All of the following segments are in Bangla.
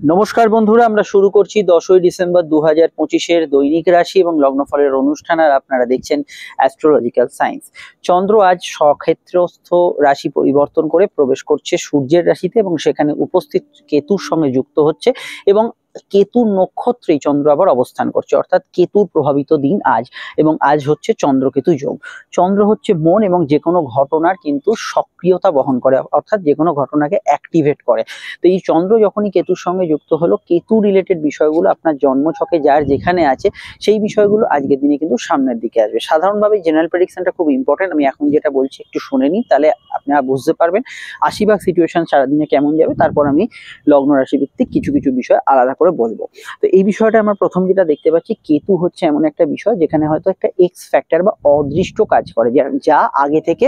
নমস্কার বন্ধুরা, আমরা শুরু করছি 10ই ডিসেম্বর 2025-এর দৈনিক রাশি এবং লগ্নফলের অনুষ্ঠান। আর আপনারা দেখছেন অ্যাস্ট্রোলজিক্যাল সায়েন্স। চন্দ্র আজ স্বক্ষেত্রস্থ রাশি পরিবর্তন করে প্রবেশ করছে সূর্যের রাশিতে এবং সেখানে উপস্থিত কেতুর সঙ্গে যুক্ত হচ্ছে এবং কেতুর নক্ষত্রেই চন্দ্র আবার অবস্থান করছে, অর্থাৎ কেতুর প্রভাবিত দিন আজ। এবং আজ হচ্ছে চন্দ্রকেতু যোগ। চন্দ্র হচ্ছে মন এবং যে কোনো ঘটনার কিন্তু সক্রিয়তা বহন করে, অর্থাৎ যে কোনো ঘটনাকে অ্যাক্টিভেট করে। তো এই চন্দ্র যখনই কেতুর সঙ্গে যুক্ত হলো, কেতু রিলেটেড বিষয়গুলো আপনার জন্মছকে যার যেখানে আছে সেই বিষয়গুলো আজকের দিনে কিন্তু সামনের দিকে আসবে। সাধারণভাবে জেনারেল প্রেডিকশনটা খুব ইম্পর্টেন্ট। আমি এখন যেটা বলছি একটু শুনে নিন, তাহলে আপনারা বুঝতে পারবেন 80% সিচুয়েশন সারাদিনে কেমন যাবে। তারপর আমি লগ্ন রাশি ভিত্তিক কিছু কিছু বিষয় আলাদা করে বলবো। তো এই বিষয়টা আমরা প্রথম যেটা দেখতে পাচ্ছি, কেতু হচ্ছে এমন একটা বিষয় যেখানে হয়তো একটা এক্স ফ্যাক্টর বা অদৃষ্ট কাজ করে, যা আগে থেকে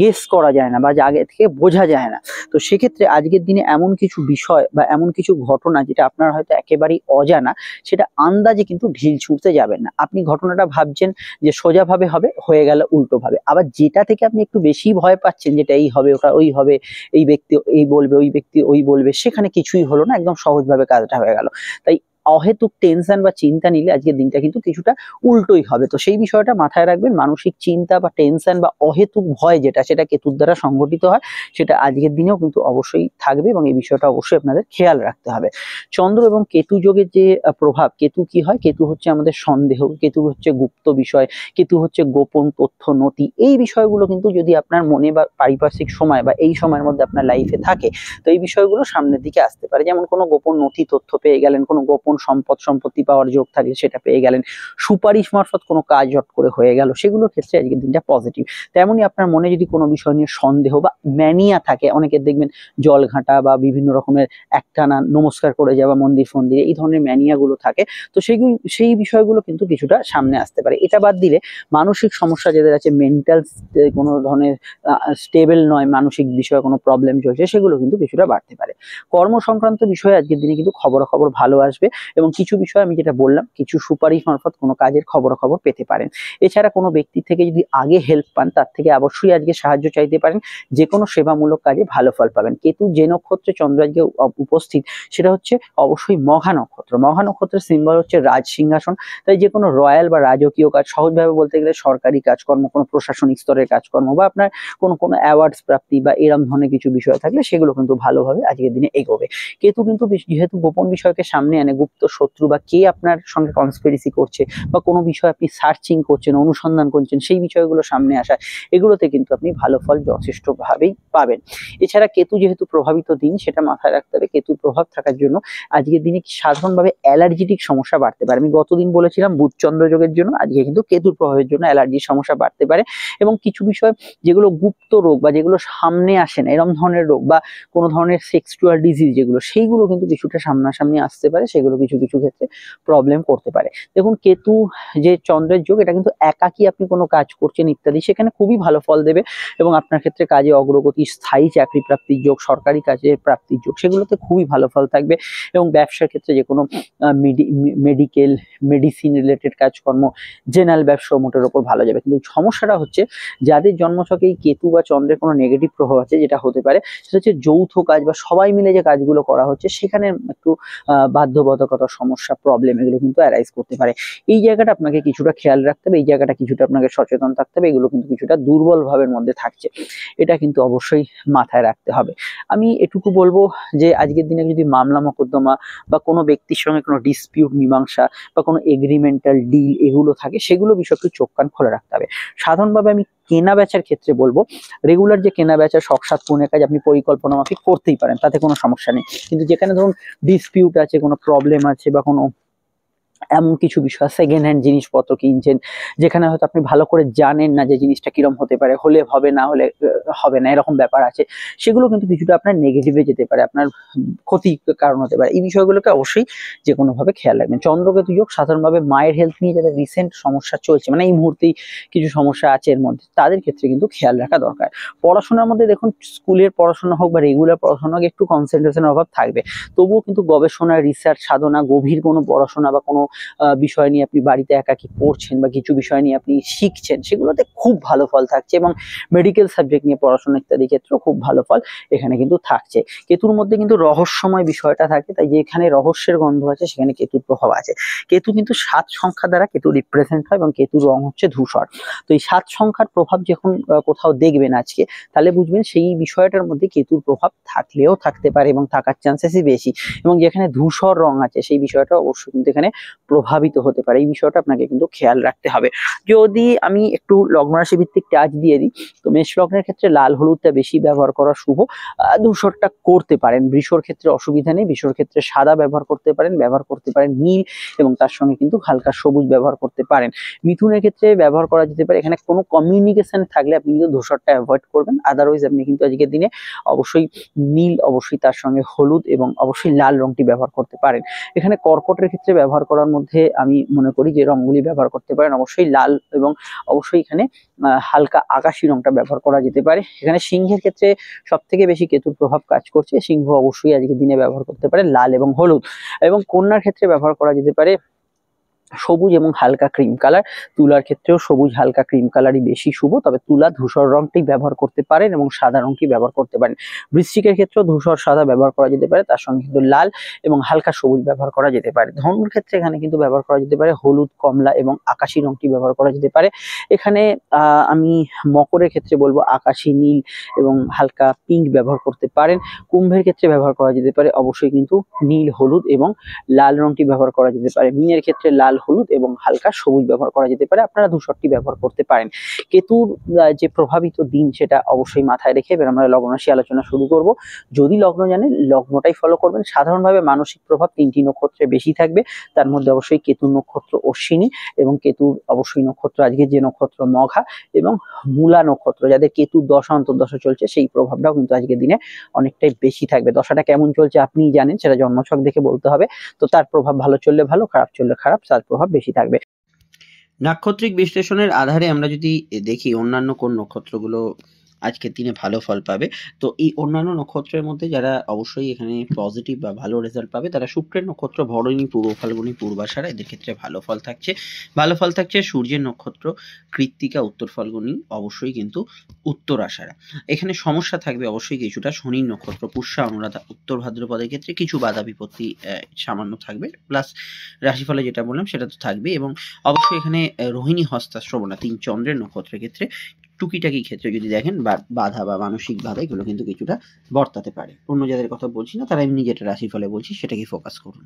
গেস করা যায় না বা যা আগে থেকে বোঝা যায় না। তো সেক্ষেত্রে আজকের দিনে এমন কিছু বিষয় বা এমন কিছু ঘটনা যেটা আপনার হয়তো একেবারেই অজানা, সেটা আন্দাজে কিন্তু ঢিল ছুঁড়তে যাবেন না। আপনি ঘটনাটা ভাবছেন যে সোজাভাবে হবে, হয়ে গেল উল্টো ভাবে। আবার যেটা থেকে আপনি একটু বেশি ভয় পাচ্ছেন, যেটা এই হবে ওটা ওই হবে, এই ব্যক্তি এই বলবে ওই ব্যক্তি ওই বলবে, সেখানে কিছুই হলো না, একদম সহজভাবে কাজটা হয়ে গেল। তাই অহেতুক টেনশন বা চিন্তা নিলে আজকের দিনটা কিন্তু কিছুটা উল্টোই হবে। তো সেই বিষয়টা মাথায় রাখবেন। মানসিক চিন্তা বা টেনশন বা অহেতুক ভয় যেটা, সেটা কেতুর দ্বারা সংঘটিত হয়, সেটা আজকের দিনেও কিন্তু অবশ্যই থাকবে এবং এই বিষয়টা অবশ্যই আপনাদের খেয়াল রাখতে হবে। চন্দ্র এবং কেতু যোগের যে প্রভাব, কেতু কি হয়, কেতু হচ্ছে আমাদের সন্দেহ, কেতু হচ্ছে গুপ্ত বিষয়, কেতু হচ্ছে গোপন তথ্য নথি। এই বিষয়গুলো কিন্তু যদি আপনার মনে বা পারিপার্শ্বিক সময় বা এই সময়ের মধ্যে আপনার লাইফে থাকে, তো এই বিষয়গুলো সামনের দিকে আসতে পারে। যেমন কোনো গোপন নথি তথ্য পেয়ে গেলেন, কোনো গোপন সম্পত্তি পাওয়ার যোগ থাকে, সেটা পেয়ে গেলেন, সুপারিশ মারফত কোনো কাজ হট করে হয়ে গেল, সেগুলোর ক্ষেত্রে আজকের দিনটা পজিটিভ। তেমনই আপনার মনে যদি কোনো বিষয় নিয়ে সন্দেহ বা ম্যানিয়া থাকে, অনেকের দেখবেন জল ঘাঁটা বা বিভিন্ন রকমের একটানা নমস্কার করে যাওয়া মন্দির ফন্দিরে, এই ধরনের ম্যানিয়া গুলো থাকে, তো সেই বিষয়গুলো কিন্তু কিছুটা সামনে আসতে পারে। এটা বাদ দিলে মানসিক সমস্যা যাদের আছে, মেন্টাল কোনো ধরনের স্টেবল নয়, মানসিক বিষয়ে কোনো প্রবলেম চলছে, সেগুলো কিন্তু কিছুটা বাড়তে পারে। কর্ম সংক্রান্ত বিষয়ে আজকের দিনে কিন্তু খবরাখবর ভালো আসবে এবং কিছু বিষয় আমি যেটা বললাম, কিছু সুপারিশ মারফত কোনো কাজের খবরাখবর পেতে পারেন। এছাড়া কোনো ব্যক্তি থেকে যদি আগে হেল্প পান, তার থেকে অবশ্যই আজকে সাহায্য চাইতে পারেন। যে কোনো সেবামূলক কাজে ভালো ফল পাবেন। কেতু যে নক্ষত্রে চন্দ্র আজকে উপস্থিত, সেটা হচ্ছে অবশ্যই মঘা নক্ষত্র। মঘা নক্ষত্রের সিম্বল হচ্ছে রাজ সিংহাসন। তাই যে কোনো রয়্যাল বা রাজকীয় কাজ, সহজভাবে বলতে গেলে সরকারি কাজকর্ম, কোনো প্রশাসনিক স্তরের কাজকর্ম বা আপনার কোনো অ্যাওয়ার্ডস প্রাপ্তি বা এরম ধরনের কিছু বিষয় থাকলে, সেগুলো কিন্তু ভালোভাবে আজকের দিনে এগোবে। কেতু কিন্তু যেহেতু গোপন বিষয়কে সামনে আনে, গুপ্ত শত্রু বা কে আপনার সঙ্গে কনস্পিরেসি করছে বা কোনো বিষয় আপনি সার্চিং করছেন, অনুসন্ধান করছেন, সেই বিষয়গুলো সামনে আসা, এগুলোতে কিন্তু আপনি ভালো ফল যথেষ্টভাবেই পাবেন। এছাড়া কেতু যেহেতু প্রভাবিত দিন, সেটা মাথায় রাখতে হবে। কেতুর প্রভাব থাকার জন্য আজকের দিনে সাধারণভাবে অ্যালার্জিটিক সমস্যা বাড়তে পারে। আমি গতদিন বলেছিলাম বুধ চন্দ্র যোগের জন্য, আজকে কিন্তু কেতুর প্রভাবের জন্য অ্যালার্জির সমস্যা বাড়তে পারে। এবং কিছু বিষয় যেগুলো গুপ্ত রোগ বা যেগুলো সামনে আসে না, এরকম ধরনের রোগ বা কোনো ধরনের সেক্সুয়াল ডিজিজ যেগুলো, সেইগুলো কিন্তু কিছুটা সামনাসামনি আসতে পারে, সেগুলো কিছু কিছু ক্ষেত্রে প্রবলেম করতে পারে। দেখুন, কেতু যে চন্দ্রের যোগ, এটা কিন্তু একাকী আপনি কোনো কাজ করছেন ইত্যাদি, সেখানে খুবই ভালো ফল দেবে এবং আপনার ক্ষেত্রে কাজে অগ্রগতি, স্থায়ী চাকরি প্রাপ্তির যোগ, সরকারি কাজের প্রাপ্তির যোগ, সেগুলোতে খুবই ভালো ফল থাকবে। এবং ব্যবসার ক্ষেত্রে যে কোনো মেডিকেল, মেডিসিন রিলেটেড কাজকর্ম, জেনারেল ব্যবসা মোটের ওপর ভালো যাবে। কিন্তু সমস্যাটা হচ্ছে, যাদের জন্মছকে এই কেতু বা চন্দ্রের কোনো নেগেটিভ প্রভাব আছে, যেটা হতে পারে সেটা হচ্ছে যৌথ কাজ বা সবাই মিলে যে কাজগুলো করা হচ্ছে, সেখানে একটু বাধ্যবাধকতার সমস্যা, প্রবলেম, এগুলো কিন্তু অ্যারাইজ করতে পারে। এই জায়গাটা আপনাকে কিছুটা খেয়াল রাখতে হবে, এই জায়গাটা কিছুটা আপনাকে সচেতন থাকতে হবে। এগুলো কিন্তু কিছুটা দুর্বল ভাবের মধ্যে থাকছে, এটা কিন্তু অবশ্যই মাথায় রাখতে হবে। আমি এটুকু বলবো যে আজকের দিনে যদি মামলা মোকদ্দমা বা কোনো ব্যক্তির সঙ্গে কোনো ডিসপিউট মীমাংসা বা কোনো এগ্রিমেন্টাল ডিল এগুলো থাকে, সেগুলো বিষয়ে একটু চোখ কান খোলা রাখতে হবে। সাধারণভাবে আমি কেনা বেচার ক্ষেত্রে বলবো, রেগুলার যে কেনা বেচা, শখ সাত পূরণের কাজ আপনি পরিকল্পনা মাফিক করতেই পারেন, তাতে কোনো সমস্যা নেই। কিন্তু যেখানে ধরুন ডিসপিউট আছে, কোনো প্রবলেম আছে বা কোনো এমন কিছু বিষয়, সেকেন্ড হ্যান্ড জিনিসপত্র কিনছেন, যেখানে হয়তো আপনি ভালো করে জানেন না যে জিনিসটা কিরম হতে পারে, হলে হবে না হলে হবে না, এরকম ব্যাপার আছে, সেগুলো কিন্তু কিছুটা আপনার নেগেটিভে যেতে পারে, আপনার ক্ষতির কারণ হতে পারে। এই বিষয়গুলোকে অবশ্যই যে কোনোভাবে খেয়াল রাখবেন। চন্দ্রকেতু যোগ সাধারণভাবে মায়ের হেলথ নিয়ে যাদের রিসেন্ট সমস্যা চলছে, মানে এই মুহূর্তেই কিছু সমস্যা আছে এর মধ্যে, তাদের ক্ষেত্রে কিন্তু খেয়াল রাখা দরকার। পড়াশোনার মধ্যে দেখুন, স্কুলের পড়াশোনা হোক বা রেগুলার পড়াশোনা হোক, একটু কনসেন্ট্রেশনের অভাব থাকবে। তবুও কিন্তু গবেষণা, রিসার্চ, সাধনা, গভীর কোনো পড়াশোনা বা কোনো বিষয় নিয়ে আপনি বাড়িতে একাকি পড়ছেন বা কিছু বিষয় নিয়ে আপনি শিখছেন, সেগুলোতে খুব ভালো ফল থাকছে। এবং মেডিকেল সাবজেক্ট নিয়ে পড়াশোনা ইত্যাদি ক্ষেত্রেও খুব ভালো ফল এখানে কিন্তু থাকছে। কেতুর মধ্যে কিন্তু রহস্যময় বিষয়টা থাকে, তাই যেখানে রহস্যের গন্ধ আছে সেখানে কেতুর প্রভাব আছে। কেতু কিন্তু 7 সংখ্যা দ্বারা কেতু রিপ্রেজেন্ট হয় এবং কেতুর রং হচ্ছে ধূসর। তো এই 7 সংখ্যার প্রভাব যখন কোথাও দেখবেন আজকে, তাহলে বুঝবেন সেই বিষয়টার মধ্যে কেতুর প্রভাব থাকলেও থাকতে পারে এবং থাকার চান্সেসই বেশি। এবং যেখানে ধূসর রং আছে সেই বিষয়টা অবশ্যই কিন্তু এখানে প্রভাবিত হতে পারে। এই বিষয়টা আপনাকে কিন্তু খেয়াল রাখতে হবে। যদি আমি একটু লগ্ন রাশি ভিত্তিক টাচ দিয়ে দিই, তো মেষ লগ্নের ক্ষেত্রে লাল হলুদটা বেশি ব্যবহার করা শুভ। ধূসরটা করতে পারেন। বৃষর ক্ষেত্রে অসুবিধা নেই, বৃষর ক্ষেত্রে সাদা ব্যবহার করতে পারেন নীল এবং তার সঙ্গে কিন্তু হালকা সবুজ ব্যবহার করতে পারেন। মিথুনের ক্ষেত্রে ব্যবহার করা যেতে পারে, এখানে কোনো কমিউনিকেশন থাকলে আপনি কিন্তু ধূসরটা অ্যাভয়েড করবেন। আদারওয়াইজ আপনি কিন্তু আজকের দিনে অবশ্যই নীল, অবশ্যই তার সঙ্গে হলুদ এবং অবশ্যই লাল রংটি ব্যবহার করতে পারেন। এখানে কর্কটের ক্ষেত্রে ব্যবহার করার মধ্যে আমি মনে করি যে রংগুলি ব্যবহার করতে পারেন অবশ্যই লাল এবং অবশ্যই এখানে হালকা আকাশি রংটা ব্যবহার করা যেতে পারে। এখানে সিংহের ক্ষেত্রে সব থেকে বেশি কেতুর প্রভাব কাজ করছে, সিংহ অবশ্যই আজকের দিনে ব্যবহার করতে পারে লাল এবং হলুদ। এবং কন্যার ক্ষেত্রে ব্যবহার করা যেতে পারে সবুজ এবং হালকা ক্রিম কালার। তুলার ক্ষেত্রেও সবুজ হালকা ক্রিম কালারই বেশি শুভ, তবে তুলা ধূসর রংটি ব্যবহার করতে পারেন এবং সাদা রংটি ব্যবহার করতে পারেন। বৃশ্চিকের ক্ষেত্রেও ধূসর সাদা ব্যবহার করা যেতে পারে, তার সঙ্গে কিন্তু লাল এবং হালকা সবুজ ব্যবহার করা যেতে পারে। ধনুর ক্ষেত্রে এখানে কিন্তু ব্যবহার করা যেতে পারে হলুদ, কমলা এবং আকাশি রংটি ব্যবহার করা যেতে পারে। এখানে আমি মকরের ক্ষেত্রে বলবো আকাশি নীল এবং হালকা পিঙ্ক ব্যবহার করতে পারেন। কুম্ভের ক্ষেত্রে ব্যবহার করা যেতে পারে অবশ্যই কিন্তু নীল, হলুদ এবং লাল রংটি ব্যবহার করা যেতে পারে। মীনের ক্ষেত্রে লাল, হলুদ এবং হালকা সবুজ ব্যবহার করা যেতে পারে। আপনারা ধূসরটি ব্যবহার করতে পারেন। কেতুর যে প্রভাবিত দিন সেটা অবশ্যই মাথায় রেখে এবার আমরা লগ্ন রাশি আলোচনা শুরু করব। যদি লগ্ন জানেন লগ্নটাই ফলো করবেন। সাধারণভাবে মানসিক প্রভাব 3টি নক্ষত্রে বেশি থাকবে, তার মধ্যে অবশ্যই কেতুর নক্ষত্র অশ্বিনী এবং কেতুর অবশ্যই নক্ষত্র আজকে যে নক্ষত্র মঘা এবং মূলা নক্ষত্র, যাদের কেতুর দশা অন্তর্দশা চলছে সেই প্রভাবটাও কিন্তু আজকের দিনে অনেকটাই বেশি থাকবে। দশাটা কেমন চলছে আপনিই জানেন, সেটা জন্মছক দেখে বলতে হবে। তো তার প্রভাব ভালো চললে ভালো, খারাপ চললে খারাপ, তার প্রভাব বেশি থাকবে। নাক্ষত্রিক বিশ্লেষণের আধারে আমরা যদি দেখি অন্যান্য কোন নক্ষত্রগুলো আজকের দিনে ভালো ফল পাবে, তো এই অন্যান্য নক্ষত্রের মধ্যে যারা অবশ্যই এখানে পজিটিভ বা ভালো রেজাল্ট পাবে তারা শুক্রের নক্ষত্র ভরণী, পূর্ব ফাল্গুনী, পূর্বাষাঢ়া, এদের ক্ষেত্রে ভালো ফল থাকছে। ভালো ফল থাকছে সূর্যের নক্ষত্র কৃত্তিকা, উত্তর ফাল্গুনী, অবশ্যই কিন্তু উত্তরাষাঢ়া। এখানে সমস্যা থাকবে অবশ্যই কিছুটা শনির নক্ষত্র পুষ্যা, অনুরাধা, উত্তর ভাদ্রপদের ক্ষেত্রে কিছু বাধা বিপত্তি সামান্য থাকবে। প্লাস রাশিফলে যেটা বললাম সেটা তো থাকবে। এবং অবশ্যই এখানে রোহিণী, হস্তা, শ্রবণা 3 চন্দ্রের নক্ষত্রের ক্ষেত্রে টুকিটাকি ক্ষেত্রে যদি দেখেন বাধা বা মানসিক বাধা এগুলো কিন্তু কিছুটা বর্তাতে পারে। অন্য যাদের কথা বলছি না, তারা এমনি যেটা রাশিফলে বলছি সেটাকে ফোকাস করুন।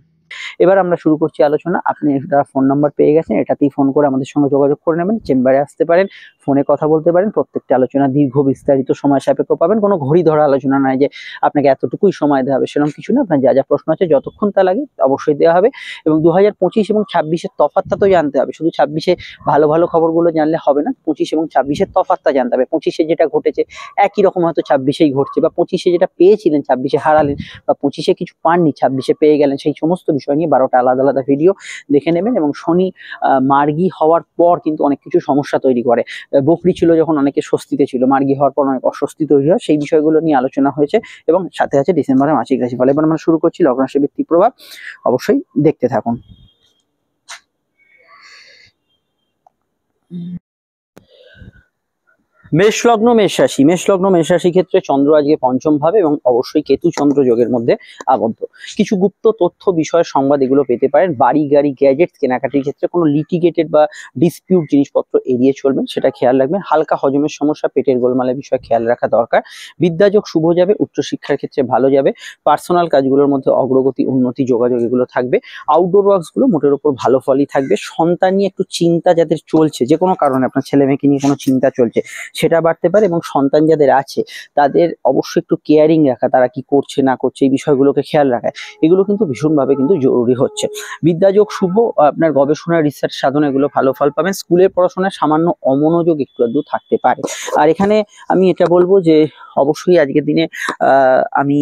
এবার আমরা শুরু করছি আলোচনা। আপনি একটা ফোন নাম্বার পেয়ে গেছেন, এটাতেই ফোন করে আমাদের সঙ্গে যোগাযোগ করে নেবেন। চেম্বারে আসতে পারেন, ফোনে কথা বলতে পারেন। প্রত্যেকটা আলোচনা দীর্ঘ বিস্তারিত সময় সাপেক্ষ পাবেন। কোনো ঘড়ি ধরা আলোচনা নয় যে আপনাকে এতটুকুই সময় দেওয়া হবে, সেরকম কিছু না। আপনার যা যা প্রশ্ন আছে যতক্ষণ তা লাগে অবশ্যই দেওয়া হবে। এবং 2025 এবং 26-এর তফাৎটা তো জানতে হবে। শুধু 26-এ ভালো ভালো খবরগুলো জানলে হবে না, 25 এবং 26-এর তফাৎটা জানতে হবে। 25-এ যেটা ঘটেছে একই রকম হয়তো 26-এই ঘটছে, বা 25-এ যেটা পেয়েছিলেন 26-এ হারালেন, বা 25-এ কিছু পাননি 26-এ পেয়ে গেলেন, সেই সমস্ত বিষয় নিয়ে 12টা আলাদা আলাদা ভিডিও দেখে নেবেন। এবং শনি মার্গী হওয়ার পর কিন্তু অনেক কিছু সমস্যা তৈরি করে। বকরি ছিল যখন অনেকে স্বস্তিতে ছিল, মার্গী হওয়ার পর অনেক অস্বস্তি তৈরি হয়, সেই বিষয়গুলো নিয়ে আলোচনা হয়েছে। এবং সাথে আছে ডিসেম্বরের মাসিক রাশিফল। এবার আমরা শুরু করছি লগ্ন রাশি ভিত্তিক প্রভাব, অবশ্যই দেখতে থাকুন। মেষ লগ্ন মেষ রাশি, মেষ লগ্ন মেষ রাশি ক্ষেত্রে চন্দ্র আজকে পঞ্চম ভাবে এবং অবশ্যই কেতু চন্দ্র যোগের মধ্যে আবদ্ধ। কিছু গুপ্ত তথ্য বিষয়ের সংবাদ এগুলো পেতে পারেন। বাড়ি গাড়ি গ্যাজেটস কেনাকাটির ক্ষেত্রে কোনো লিটিগেটেড বা ডিসপিউট জিনিসপত্র এড়িয়ে চলবেন, সেটা খেয়াল রাখবেন। হালকা হজমের সমস্যা, পেটের গোলমালের বিষয়ে খেয়াল রাখা দরকার। বিদ্যাযোগ শুভ যাবে, উচ্চশিক্ষার ক্ষেত্রে ভালো যাবে। পার্সোনাল কাজগুলোর মধ্যে অগ্রগতি, উন্নতি, যোগাযোগ এগুলো থাকবে। আউটডোর ওয়ার্কস গুলো মোটের উপর ভালো ফলই থাকবে। সন্তান নিয়ে একটু চিন্তা যাদের চলছে, যে কোনো কারণে আপনার ছেলে মেয়েকে নিয়ে কোনো চিন্তা চলছে, সেটা বাড়তে পারে। এবং সন্তান যাদের আছে তাদের অবশ্যই একটু কেয়ারিং রাখা, তারা কি করছে না করছে এই বিষয়গুলোকে খেয়াল রাখা, এগুলো কিন্তু ভীষণভাবে কিন্তু জরুরি হচ্ছে। বিদ্যাযোগ শুভ, আপনার গবেষণা, রিসার্চ সাধনা এগুলো ভালো ফল পাবেন। স্কুলের পড়াশোনায় সামান্য অমনোযোগ একটু আধটু থাকতে পারে। আর এখানে আমি এটা বলবো যে অবশ্যই আজকের দিনে আমি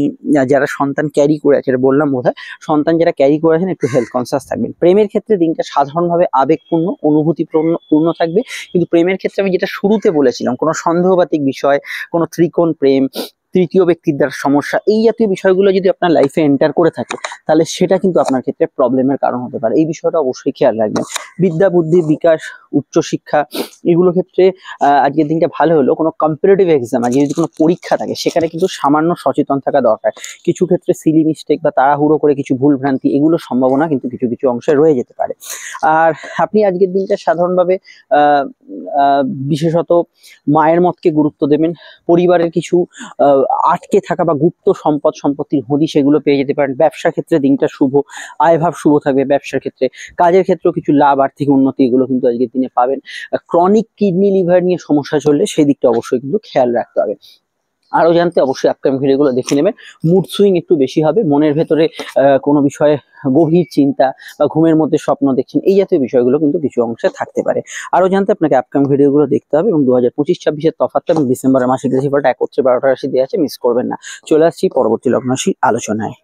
যারা সন্তান ক্যারি করে আছে, এটা বললাম বোধহয়, সন্তান যারা ক্যারি করে আছেন একটু হেলথ কনসাস থাকবেন। প্রেমের ক্ষেত্রে দিনটা সাধারণভাবে আবেগপূর্ণ, অনুভূতিপূর্ণ থাকবে। কিন্তু প্রেমের ক্ষেত্রে আমি যেটা শুরুতে বলেছিলাম, কোনো সন্দেহবাতিক বিষয়, কোনো ত্রিকোণ প্রেম, তৃতীয় ব্যক্তির দ্বারা সমস্যা, এই জাতীয় বিষয়গুলো যদি আপনার লাইফে এন্টার করে থাকে তাহলে সেটা কিন্তু আপনার ক্ষেত্রে প্রবলেমের কারণ হতে পারে। এই বিষয়টা অবশ্যই খেয়াল রাখবেন। বিদ্যা বুদ্ধি বিকাশ, উচ্চশিক্ষা, এগুলো ক্ষেত্রে আজকের দিনটা ভালো হলো। কোনো কম্পিটিটিভ এক্সাম, আজকে যদি কোনো পরীক্ষা থাকে সেখানে কিন্তু সামান্য সচেতন থাকা দরকার। কিছু ক্ষেত্রে সিলি মিস্টেক বা তাড়াহুড়ো করে কিছু ভুল ভ্রান্তি, এগুলোর সম্ভাবনা কিন্তু কিছু কিছু অংশে রয়ে যেতে পারে। আর আপনি আজকের দিনটা সাধারণভাবে বিশেষত মায়ের মতকে গুরুত্ব দেবেন। পরিবারের কিছু আটকে থাকা বা গুপ্ত সম্পত্তির হদিশ সেগুলো পেয়ে যেতে পারেন। ব্যবসার ক্ষেত্রে দিনটা শুভ, আয়ভাব শুভ থাকবে ব্যবসার ক্ষেত্রে। কাজের ক্ষেত্রেও কিছু লাভ, আর্থিক উন্নতি, এগুলো কিন্তু আজকের দিনে পাবেন। ক্রনিক কিডনি লিভার নিয়ে সমস্যা চললে সেই দিকটা অবশ্যই কিন্তু খেয়াল রাখতে হবে। আরো জানতে অবশ্যই আপকামিং ভিডিওগুলো দেখে নেবেন। মুড সুইং একটু বেশি হবে, মনের ভেতরে কোনো বিষয়ে গভীর চিন্তা বা ঘুমের মধ্যে স্বপ্ন দেখছেন, এই জাতীয় বিষয়গুলো কিন্তু কিছু অংশে থাকতে পারে। আরো জানতে আপনাকে আপকামিং ভিডিওগুলো দেখতে হবে এবং 2025-26-এর তফাৎটা এবং ডিসেম্বরের মাসিক রাশিফলটা একত্রে 12টা রাশি দেওয়া আছে, মিস করবেন না। চলে আসছি পরবর্তী লগ্ন রাশির আলোচনায়।